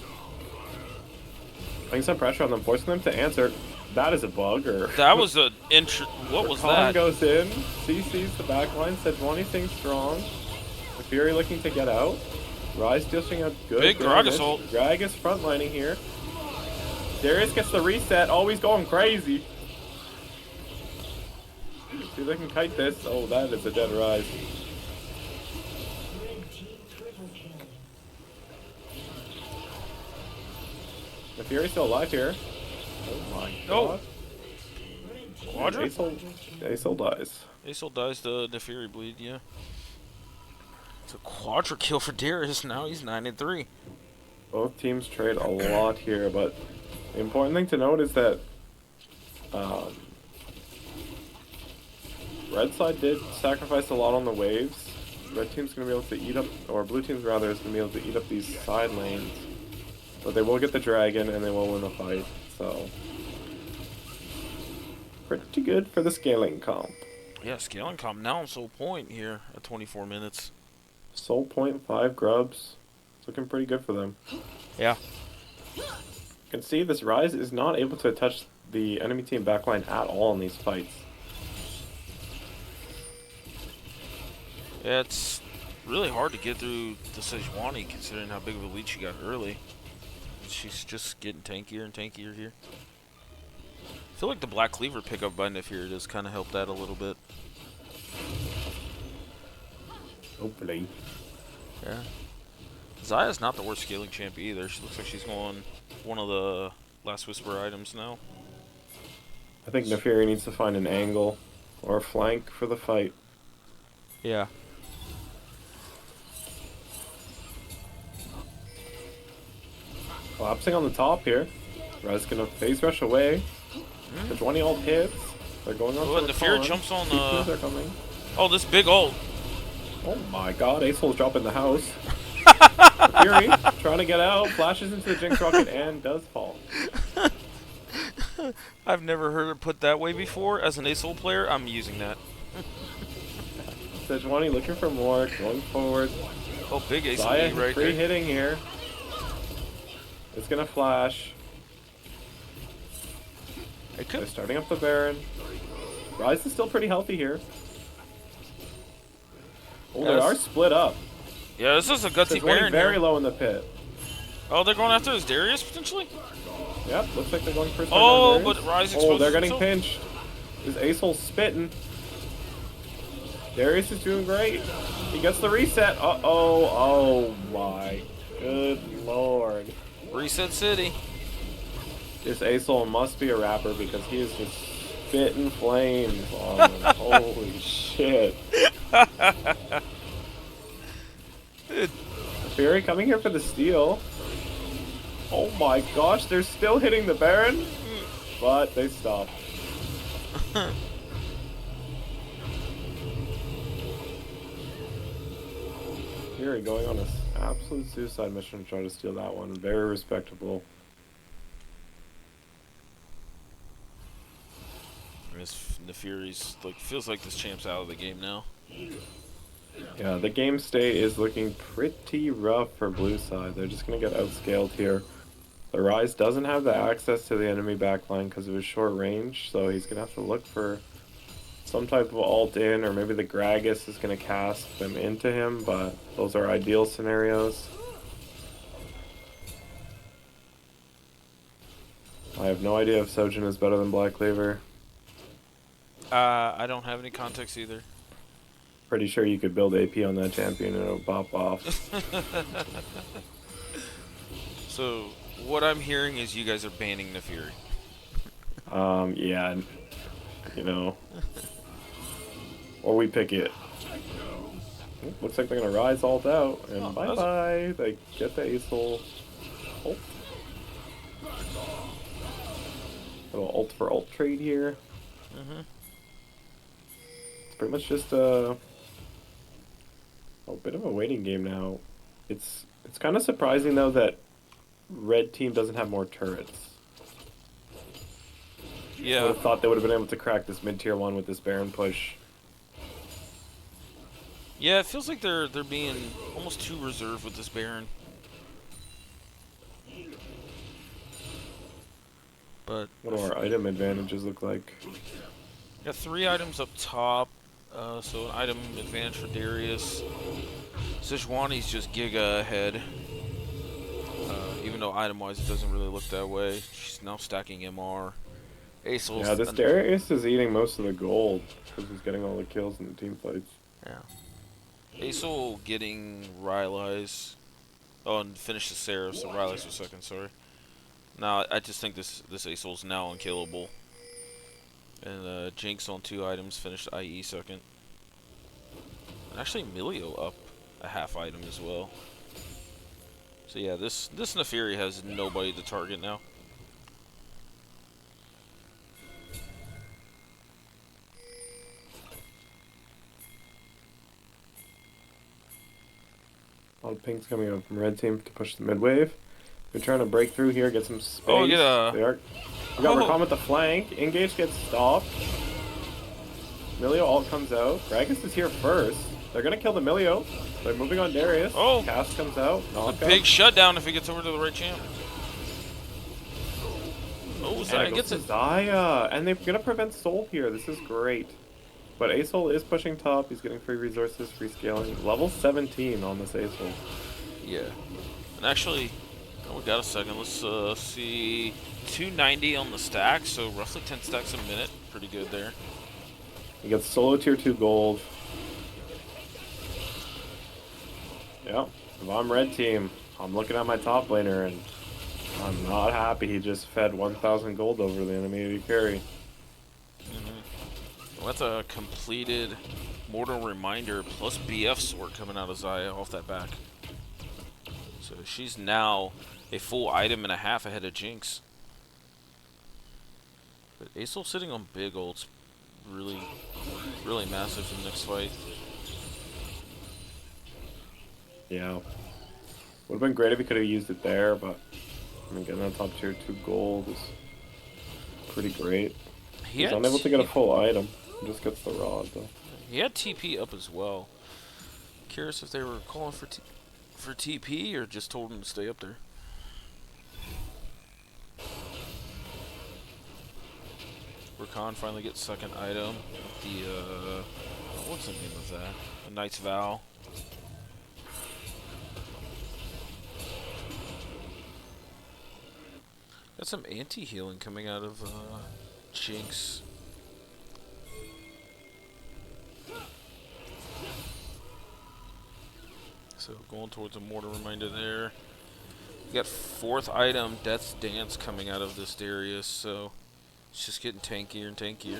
Putting some pressure on them, forcing them to answer. That is a bug, or That was a what was Khan that? goes in. CC's the back line. Sejuani staying strong. The Fury looking to get out. Rise dishing a good Big damage. Gragas ult. Gragas frontlining here. Darius gets the reset. Oh, he's going crazy. See if they can kite this. Oh, that is a dead Rise. The Fury's still alive here. Oh my Oh. god. Quadra? Acel dies. Acel dies to the Fury bleed, yeah. It's a quadra kill for Darius. Now he's 9-3. Both teams trade a lot here, but the important thing to note is that red side did sacrifice a lot on the waves. Red team's going to be able to eat up, or blue team's rather, is going to be able to eat up these side lanes. But they will get the dragon and they will win the fight, so pretty good for the scaling comp. Yeah, scaling comp now on Soul Point here at 24 minutes. Soul Point 5 grubs. It's looking pretty good for them. Yeah. You can see this Rise is not able to touch the enemy team backline at all in these fights. Yeah, it's really hard to get through the Sejuani considering how big of a lead she got early. She's just getting tankier and tankier here. I feel like the Black Cleaver pickup by Nefir does kind of help that a little bit. Hopefully. Yeah. Zaya's not the worst scaling champ either. She looks like she's going one of the Last Whisper items now. I think Nefiri needs to find an angle or a flank for the fight. Yeah. Collapsing on the top here. Raz gonna phase rush away. The 20 ult hits. They're going on. Oh, and the Fear jumps on the. Are coming. Oh, this big ult. Oh my god, Acehol's dropping the house. Fury trying to get out, flashes into the Jinx rocket and does fall. I've never heard it put that way before. As an Acel player, I'm using that. Sejuani looking for more, going forward. Oh, big Acel Zaya right free there. hitting here. It's gonna flash. It They're could. starting up the Baron. Rise is still pretty healthy here. Oh, they Yes. are split up. Yeah, this is a gutsy Sejuani Baron very here. low in the pit. Oh, they're going after his Darius potentially. Yep, looks like they're going for. Oh, but Rise exposes Oh, they're getting himself. pinched. Is Acel spitting? Darius is doing great. He gets the reset. Uh-oh. Oh, my. Good lord. Reset City. This Acel must be a rapper because he is just spitting flames on him. Holy shit. Fury coming here for the steal. Oh my gosh, they're still hitting the Baron, but they stopped. Fury going on an absolute suicide mission to try to steal that one. Very respectable. The Fury's like feels like this champ's out of the game now. Yeah, the game state is looking pretty rough for blue side. They're just going to get outscaled here. The Rise doesn't have the access to the enemy backline because of his short range, so he's going to have to look for some type of ult in, or maybe the Gragas is going to cast them into him, but those are ideal scenarios. I have no idea if Sojin is better than Black Cleaver. I don't have any context either. Pretty sure you could build AP on that champion and it'll pop off. So, what I'm hearing is you guys are banning the Fury. Yeah, you know. Or we pick it. Looks like they're gonna Rise ult out, and bye-bye. They get the Acel ult. Little ult for ult trade here. It's pretty much just a bit of a waiting game now. It's kind of surprising though that red team doesn't have more turrets. I Yeah. would have thought they would have been able to crack this mid-tier one with this Baron push. Yeah, it feels like they're being almost too reserved with this Baron. But What do our item advantages look like? got 3 items up top. So an item advantage for Darius. Sejuani's just giga ahead. Even though item-wise it doesn't really look that way. She's now stacking MR. Acel's Yeah, this Darius is eating most of the gold because he's getting all the kills in the team fights. Yeah. Acel getting Rylai's. Oh, and finish the Seraph, so Rylai's was second, sorry. Now, I just think this Acel's now unkillable. And Jinx on 2 items, finished IE second. And actually, Milio up a half item as well. So yeah, this Neferi has nobody to target now. A lot of pings coming up from red team to push the mid wave. We're trying to break through here, get some space. Oh, get a... We got Rakan with the flank. Engage gets stopped. Milio ult comes out. Gragas is here first. They're gonna kill the Milio. They're moving on Darius. Oh! Cast comes out. Knockout. Big shutdown if he gets over to the right champ. Oh, Zaya gets it. Zaya! And they're gonna prevent Soul here. This is great. But Acel is pushing top. He's getting free resources, free scaling. Level 17 on this Acel. Yeah. And actually, oh, we got a second. Let's see. 290 on the stack, so roughly 10 stacks a minute. Pretty good there. He gets solo tier 2 gold. Yeah. If I'm red team, I'm looking at my top laner and I'm not happy he just fed 1,000 gold over the enemy AD carry. Well, that's a completed Mortal Reminder plus BF sword coming out of Zaya off that back. So she's now a full item and a half ahead of Jinx. But Acel sitting on big ults, really massive in the next fight. Yeah. Would have been great if he could have used it there, but I mean, getting that top tier 2 gold is pretty great. He's unable to get a full item. He just gets the rod, though. He had TP up as well. Curious if they were calling for TP or just told him to stay up there. Rakan finally gets second item. The what's the name of that? The Knight's Vow. Got some anti-healing coming out of Jinx. So going towards a Mortar Reminder there. We got 4th item, Death's Dance, coming out of this Darius, so it's just getting tankier and tankier.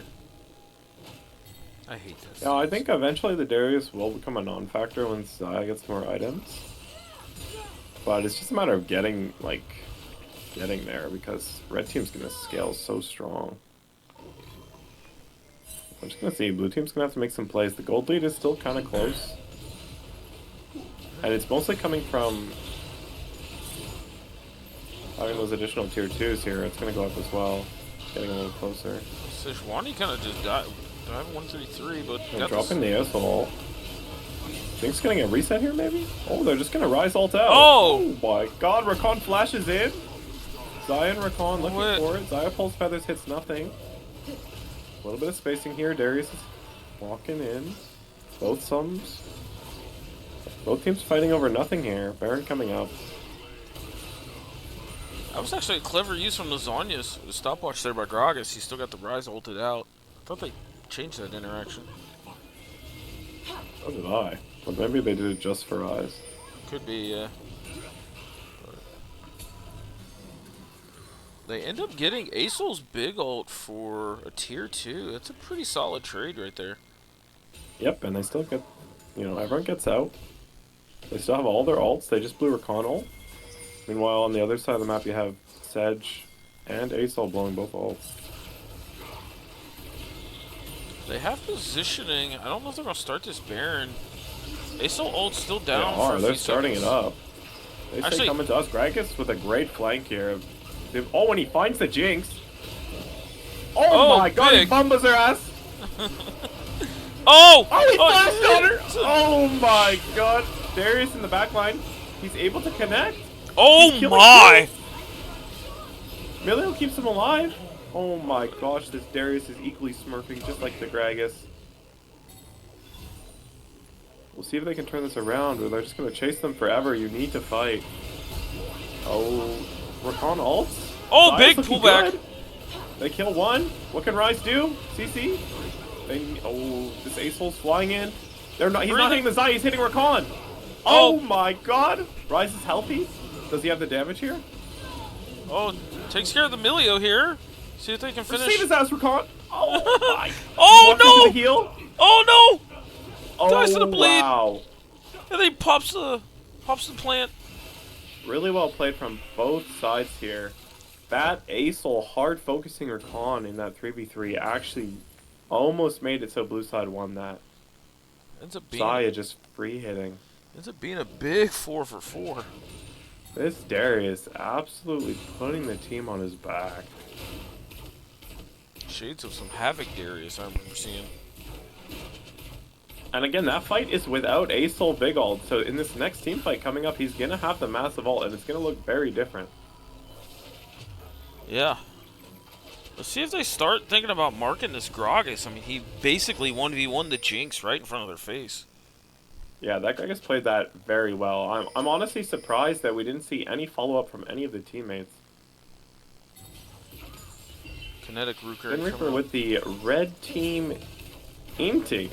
I hate this. Yeah, I think eventually the Darius will become a non-factor when Zaya gets more items. But it's just a matter of getting there, because red team's gonna scale so strong. I'm just gonna see, blue team's gonna have to make some plays. The gold lead is still kind of close. And it's mostly coming from having those additional tier 2s here. It's gonna go up as well. Getting a little closer. Sejuani kind of just died. Dive 133, but got dropping the asshole. Think's getting a reset here, maybe? Oh, they're just gonna rise ult out. Oh! Oh my god, Rakan flashes in. Zaya and Rakan looking for it. Zaya pulls feathers, hits nothing. A little bit of spacing here. Darius is walking in. Both teams fighting over nothing here. Baron coming up. That was actually a clever use from Lasagna's stopwatch there by Gragas. He still got the rise ulted out. I thought they changed that interaction. So did I. But maybe they did it just for eyes. Could be, yeah. They end up getting Acel's big ult for a tier 2. That's a pretty solid trade right there. Yep, and they still get, everyone gets out. They still have all their ults. They just blew Rakan ult. Meanwhile, on the other side of the map, you have Sedge and Acel blowing both ults. They have positioning. I don't know if they're going to start this Baron. Acel ult's still down. They are. They're starting it up. They say coming to us. Gragas with a great flank here. Oh, when he finds the Jinx. Oh my god, he bumbles her ass. Oh! Oh, he flashed on her. Oh my god. Darius in the back line. He's able to connect. Oh my! Milio keeps him alive. Oh my gosh, this Darius is equally smurfing just like the Gragas. We'll see if they can turn this around, or they're just going to chase them forever. You need to fight. Oh, Rakan ults. Oh, Rise big looking pullback. good. They kill one. What can Rise do? CC? This Ace Hole's flying in. He's not hitting the Zai, he's hitting Rakan. Oh my god. Rise is healthy. Does he have the damage here? Oh, takes care of the Milio here. See if they can finish. Save his ass, Rakan. Oh my. Oh no! The heal. Oh no! Oh, Dies to the bleed. wow. And then he pops the plant. Really well played from both sides here. That Acel hard focusing Rakan in that 3v3 actually almost made it so blue side won that. Ends up being Zaya just free hitting. Ends up being a big 4 for 4. This Darius absolutely putting the team on his back. Shades of some Havoc Darius I remember seeing. And again, that fight is without Acel big ult, so in this next team fight coming up, he's gonna have the massive ult, and it's gonna look very different. Yeah. Let's see if they start thinking about marking this Gragas. I mean, he basically 1v1 the Jinx right in front of their face. Yeah, that guy just played that very well. I'm honestly surprised that we didn't see any follow-up from any of the teammates. Kinetic Rooker. Then Reaper with the red team inting.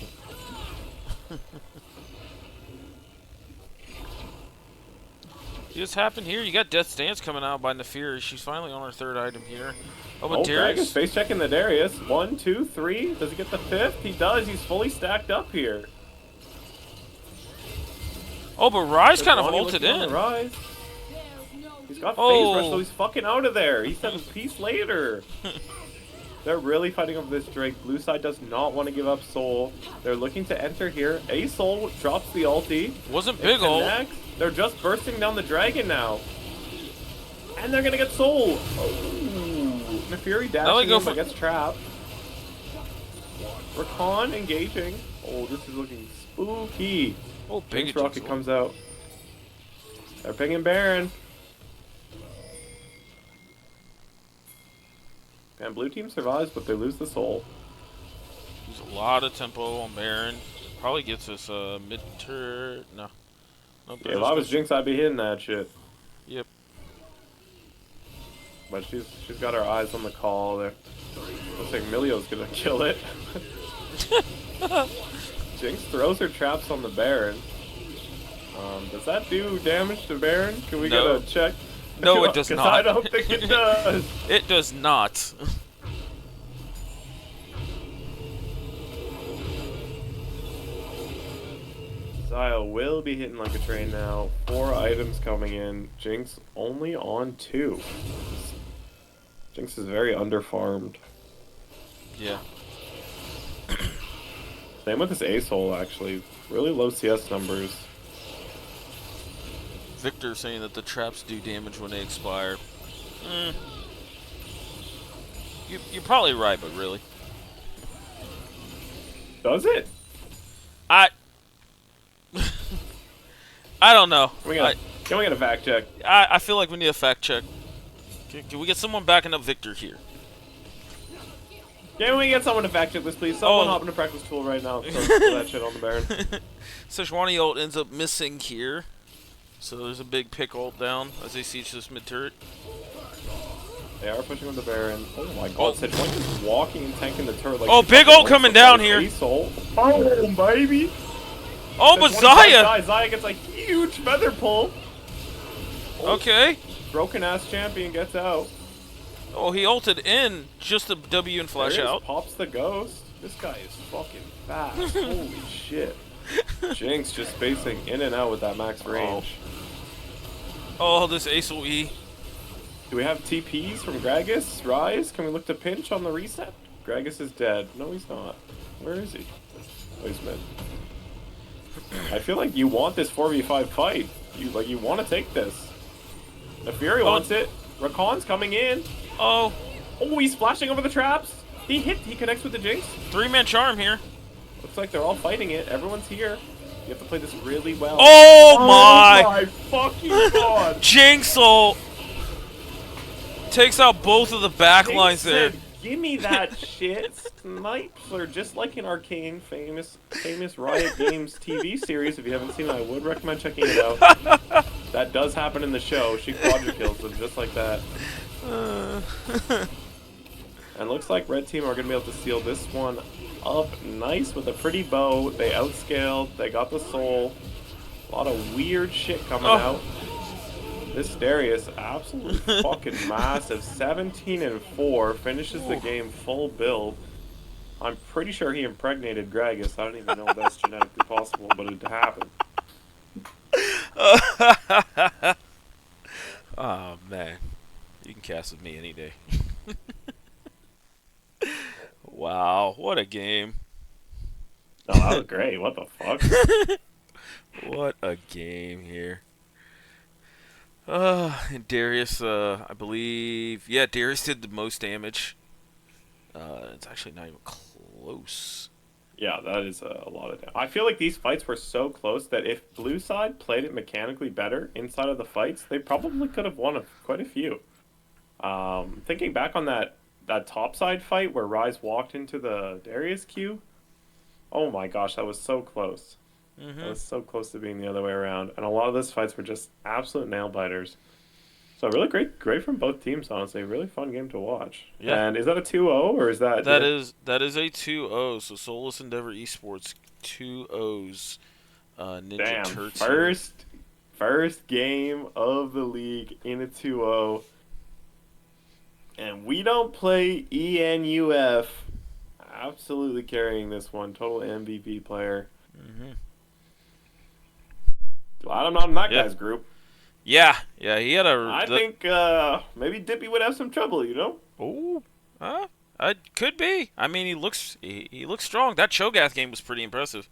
See what's happened here? You got Death's Dance coming out by Nafir. She's finally on her 3rd item here. Oh, but Darius Darius. face checking the Darius. 1, 2, 3. Does he get the 5th? He does. He's fully stacked up here. Oh, but Rise kind of Ronnie ulted looking on in. the Rise. He's got Oh. phase rush, so he's fucking out of there. He said peace later. They're really fighting over this Drake. Blue side does not want to give up Soul. They're looking to enter here. A Soul drops the ulti. Wasn't big ult. They're just bursting down the dragon now. And they're gonna get Soul. Oh. Nefiri dashing in, but gets trapped. Rakan engaging. Oh, this is looking spooky. Oh, big Jinx Rocket comes out. They're pinging Baron. And blue team survives, but they lose the Soul. There's a lot of tempo on Baron. Probably gets us mid-turn. No. Nope, Yeah, if I was Jinx, I'd be hitting that shit. Yep. But she's got her eyes on the call there. Looks like Milio's gonna kill it. Jinx throws her traps on the Baron. Does that do damage to Baron? Can we get a check? No, it does not. I don't think it does. It does not. Zaya will be hitting like a train now. 4 items coming in. Jinx only on 2. Jinx is very underfarmed. Yeah. Same with this Ace-Hole, actually. Really low CS numbers. Victor saying that the traps do damage when they expire. You're probably right, but really. Does it? I don't know. Can we get a fact check? I feel like we need a fact check. Can we get someone backing up Victor here? Can we get someone to fact check this, please? Someone hop into practice tool right now and throw that shit on the Baron. Sejuani ult ends up missing here. So there's a big pick ult down as they siege this mid-turret. They are pushing with the Baron. Oh my god, Sejuani is walking and tanking the turret like... big ult coming down here. Oh, baby! Oh, but Zaya! Zaya gets a huge feather pull. Okay. Broken ass champion gets out. Oh, he ulted in just the W and flash out. Pops the ghost. This guy is fucking fast. Holy shit. Jinx just spacing in and out with that max range. Oh, this Ace-ul E. Do we have TPs from Gragas? Rise? Can we look to pinch on the reset? Gragas is dead. No, he's not. Where is he? Oh, he's mid. I feel like you want this 4v5 fight. You want to take this. The Fury wants it. Rakan's coming in. Oh, he's flashing over the traps. He connects with the Jinx. 3-man charm here. Looks like they're all fighting it. Everyone's here. You have to play this really well. Oh my fucking god. Jinx ult. takes out both of the back They lines there. said, give me that shit. Snipes are just like in Arcane, famous Riot Games TV series. If you haven't seen it, I would recommend checking it out. That does happen in the show. She quadra kills them just like that. And looks like red team are going to be able to seal this one up nice with a pretty bow. They outscaled. They got the soul. A lot of weird shit coming out. This Darius, absolutely fucking massive. 17-4, finishes the game full build. I'm pretty sure he impregnated Gragas. I don't even know if that's genetically possible, but it happened. Oh, man. You can cast with me any day. Wow, what a game. Oh, that was great. What the fuck? What a game here. And Darius, I believe... Yeah, Darius did the most damage. It's actually not even close. Yeah, that is a lot of damage. I feel like these fights were so close that if blue side played it mechanically better inside of the fights, they probably could have won quite a few. Thinking back on that top side fight where Ryze walked into the Darius queue, oh my gosh, that was so close. That was so close to being the other way around. And a lot of those fights were just absolute nail biters. So really great from both teams, honestly. Really fun game to watch. Yeah. And is that a 2-0 or is that... That is a 2-0. So Solace Endeavor Esportz 2-0s. Ninja Damn, Turts. first game of the league in a 2-0. And we don't play ENUF. Absolutely carrying this one. Total MVP player. Glad I'm not in that guy's group. Yeah, he had a... I think maybe Dippy would have some trouble, you know? Oh, it could be. I mean, he looks strong. That Cho'Gath game was pretty impressive.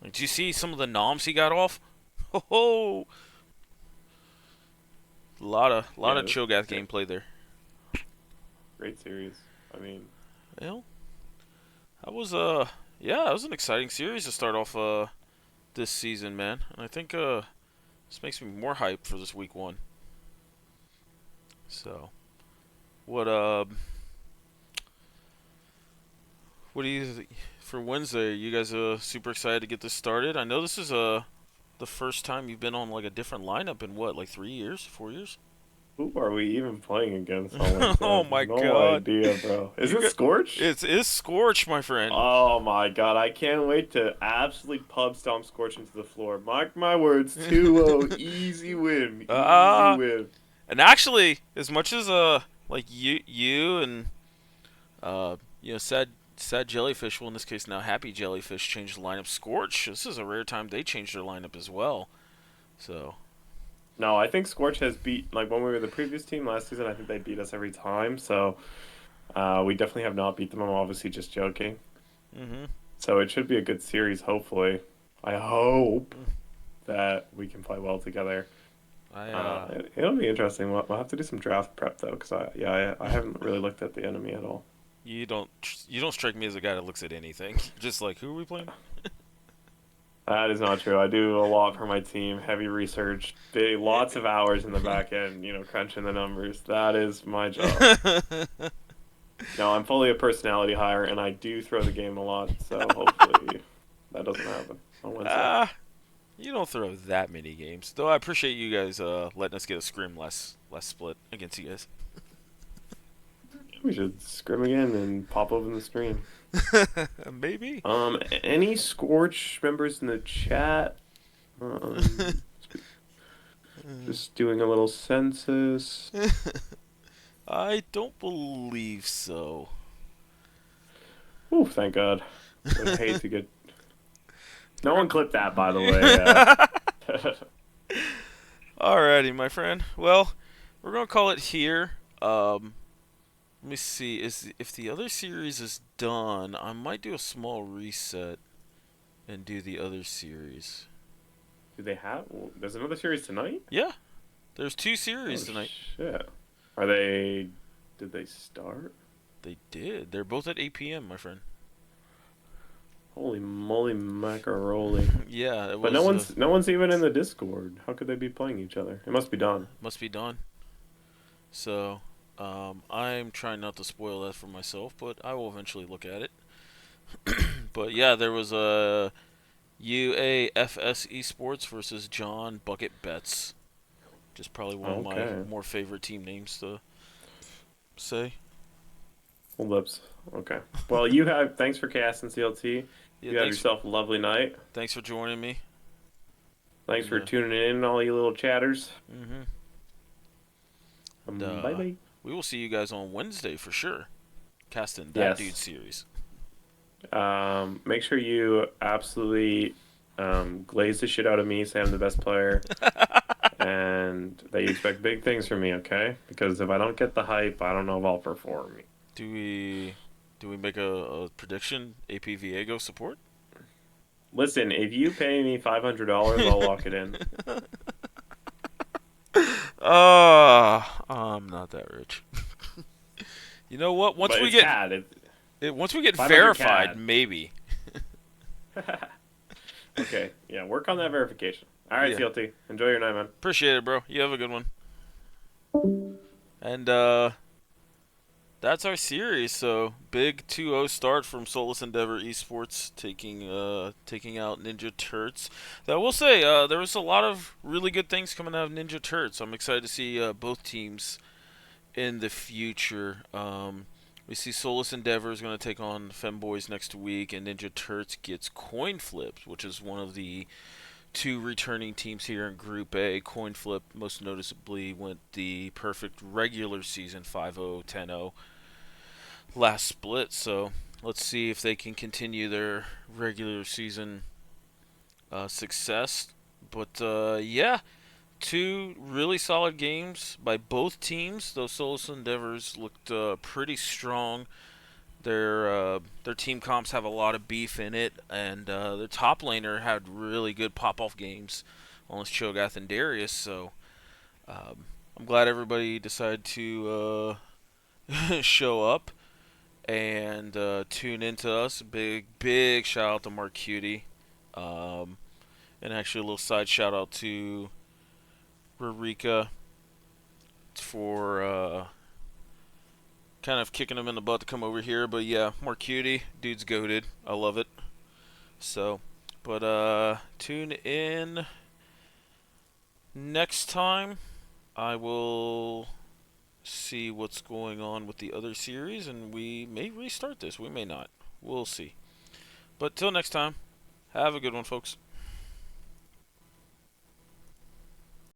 Like, did you see some of the noms he got off? Oh, a lot of Cho'Gath gameplay there. Great series. I mean, Well, that was that was an exciting series to start off this season, man. And I think this makes me more hyped for this week 1. So, what do you for Wednesday? Are you guys super excited to get this started? I know this is the first time you've been on like a different lineup in what, like 3 years, 4 years? who are we even playing against? On Oh my no god! idea, bro. Is it Scorch? It's Scorch, my friend. Oh my god! I can't wait to absolutely pub stomp Scorch into the floor. Mark my words, 2-0, easy win, easy win. And actually, as much as like you and sad jellyfish, well in this case now happy jellyfish changed the lineup. Scorch, this is a rare time they changed their lineup as well. So. No, I think Scorch has beat, like when we were the previous team last season, I think they beat us every time. So we definitely have not beat them. I'm obviously just joking. So it should be a good series, hopefully. I hope that we can play well together. It'll be interesting. We'll have to do some draft prep, though, because I haven't really looked at the enemy at all. You don't strike me as a guy that looks at anything. Just like, who are we playing? That is not true. I do a lot for my team, heavy research, lots of hours in the back end, crunching the numbers. That is my job. No, I'm fully a personality hire, and I do throw the game a lot, so hopefully that doesn't happen on Wednesday. You don't throw that many games. Though I appreciate you guys letting us get a scrim less split against you guys. We should scrim again and pop open the stream. Maybe. Any Scorch members in the chat? Just doing a little census. I don't believe so. Ooh, thank God. Would hate to get... No one clipped that, by the way. Alrighty, my friend. Well, we're gonna call it here. Let me see. If the other series is done, I might do a small reset and do the other series. Do they have? There's another series tonight? Yeah, there's 2 series tonight. Shit. Are they? Did they start? They did. They're both at 8 p.m., my friend. Holy moly macaroni. Yeah, it was. But no one's even in the Discord. How could they be playing each other? It must be done. Must be done. So, I'm trying not to spoil that for myself, but I will eventually look at it. But yeah, there was a UAFS Esports versus John Bucket Betts. Just probably one of my Okay. more favorite team names to say. Full lips. Okay. Well, you have. Thanks for casting CLT. Yeah, You have yourself a lovely night. thanks for joining me. Thanks And for tuning in, all you little chatters. mhm. And Bye bye. we will see you guys on Wednesday for sure. Casting that dude Yes. series. Make sure you absolutely glaze the shit out of me, say I'm the best player, and that you expect big things from me, okay? Because if I don't get the hype, I don't know if I'll perform. Do we make a prediction? AP Viego support? Listen, if you pay me $500, I'll lock it in. I'm not that rich. You know what? But it's CAD. Once we get 500 verified, CAD. maybe. Okay, yeah, work on that verification. All right, Yeah. CLT. Enjoy your night, man. Appreciate it, bro. You have a good one. And that's our series. So big 2-0 start from Solace Endeavor Esports, taking out Ninja Turts. That I will say, there was a lot of really good things coming out of Ninja Turts. I'm excited to see both teams in the future. We see Solace Endeavor is going to take on Femboys next week, and Ninja Turts gets Coin Flips, which is one of the two returning teams here in Group A. Coin Flip most noticeably went the perfect regular season 5-0, 10-0 last split. So let's see if they can continue their regular season success. But yeah, two really solid games by both teams. Those Solace Endeavors looked pretty strong. Their team comps have a lot of beef in it, and their top laner had really good pop-off games on this Cho'Gath and Darius. So I'm glad everybody decided to show up and tune into us. Big shout out to Mark Cutie, and actually a little side shout out to Rurika for kind of kicking him in the butt to come over here. But yeah, more cutie. Dude's goated. I love it. So, but tune in next time. I will see what's going on with the other series, and we may restart this. We may not. We'll see. But till next time, have a good one, folks.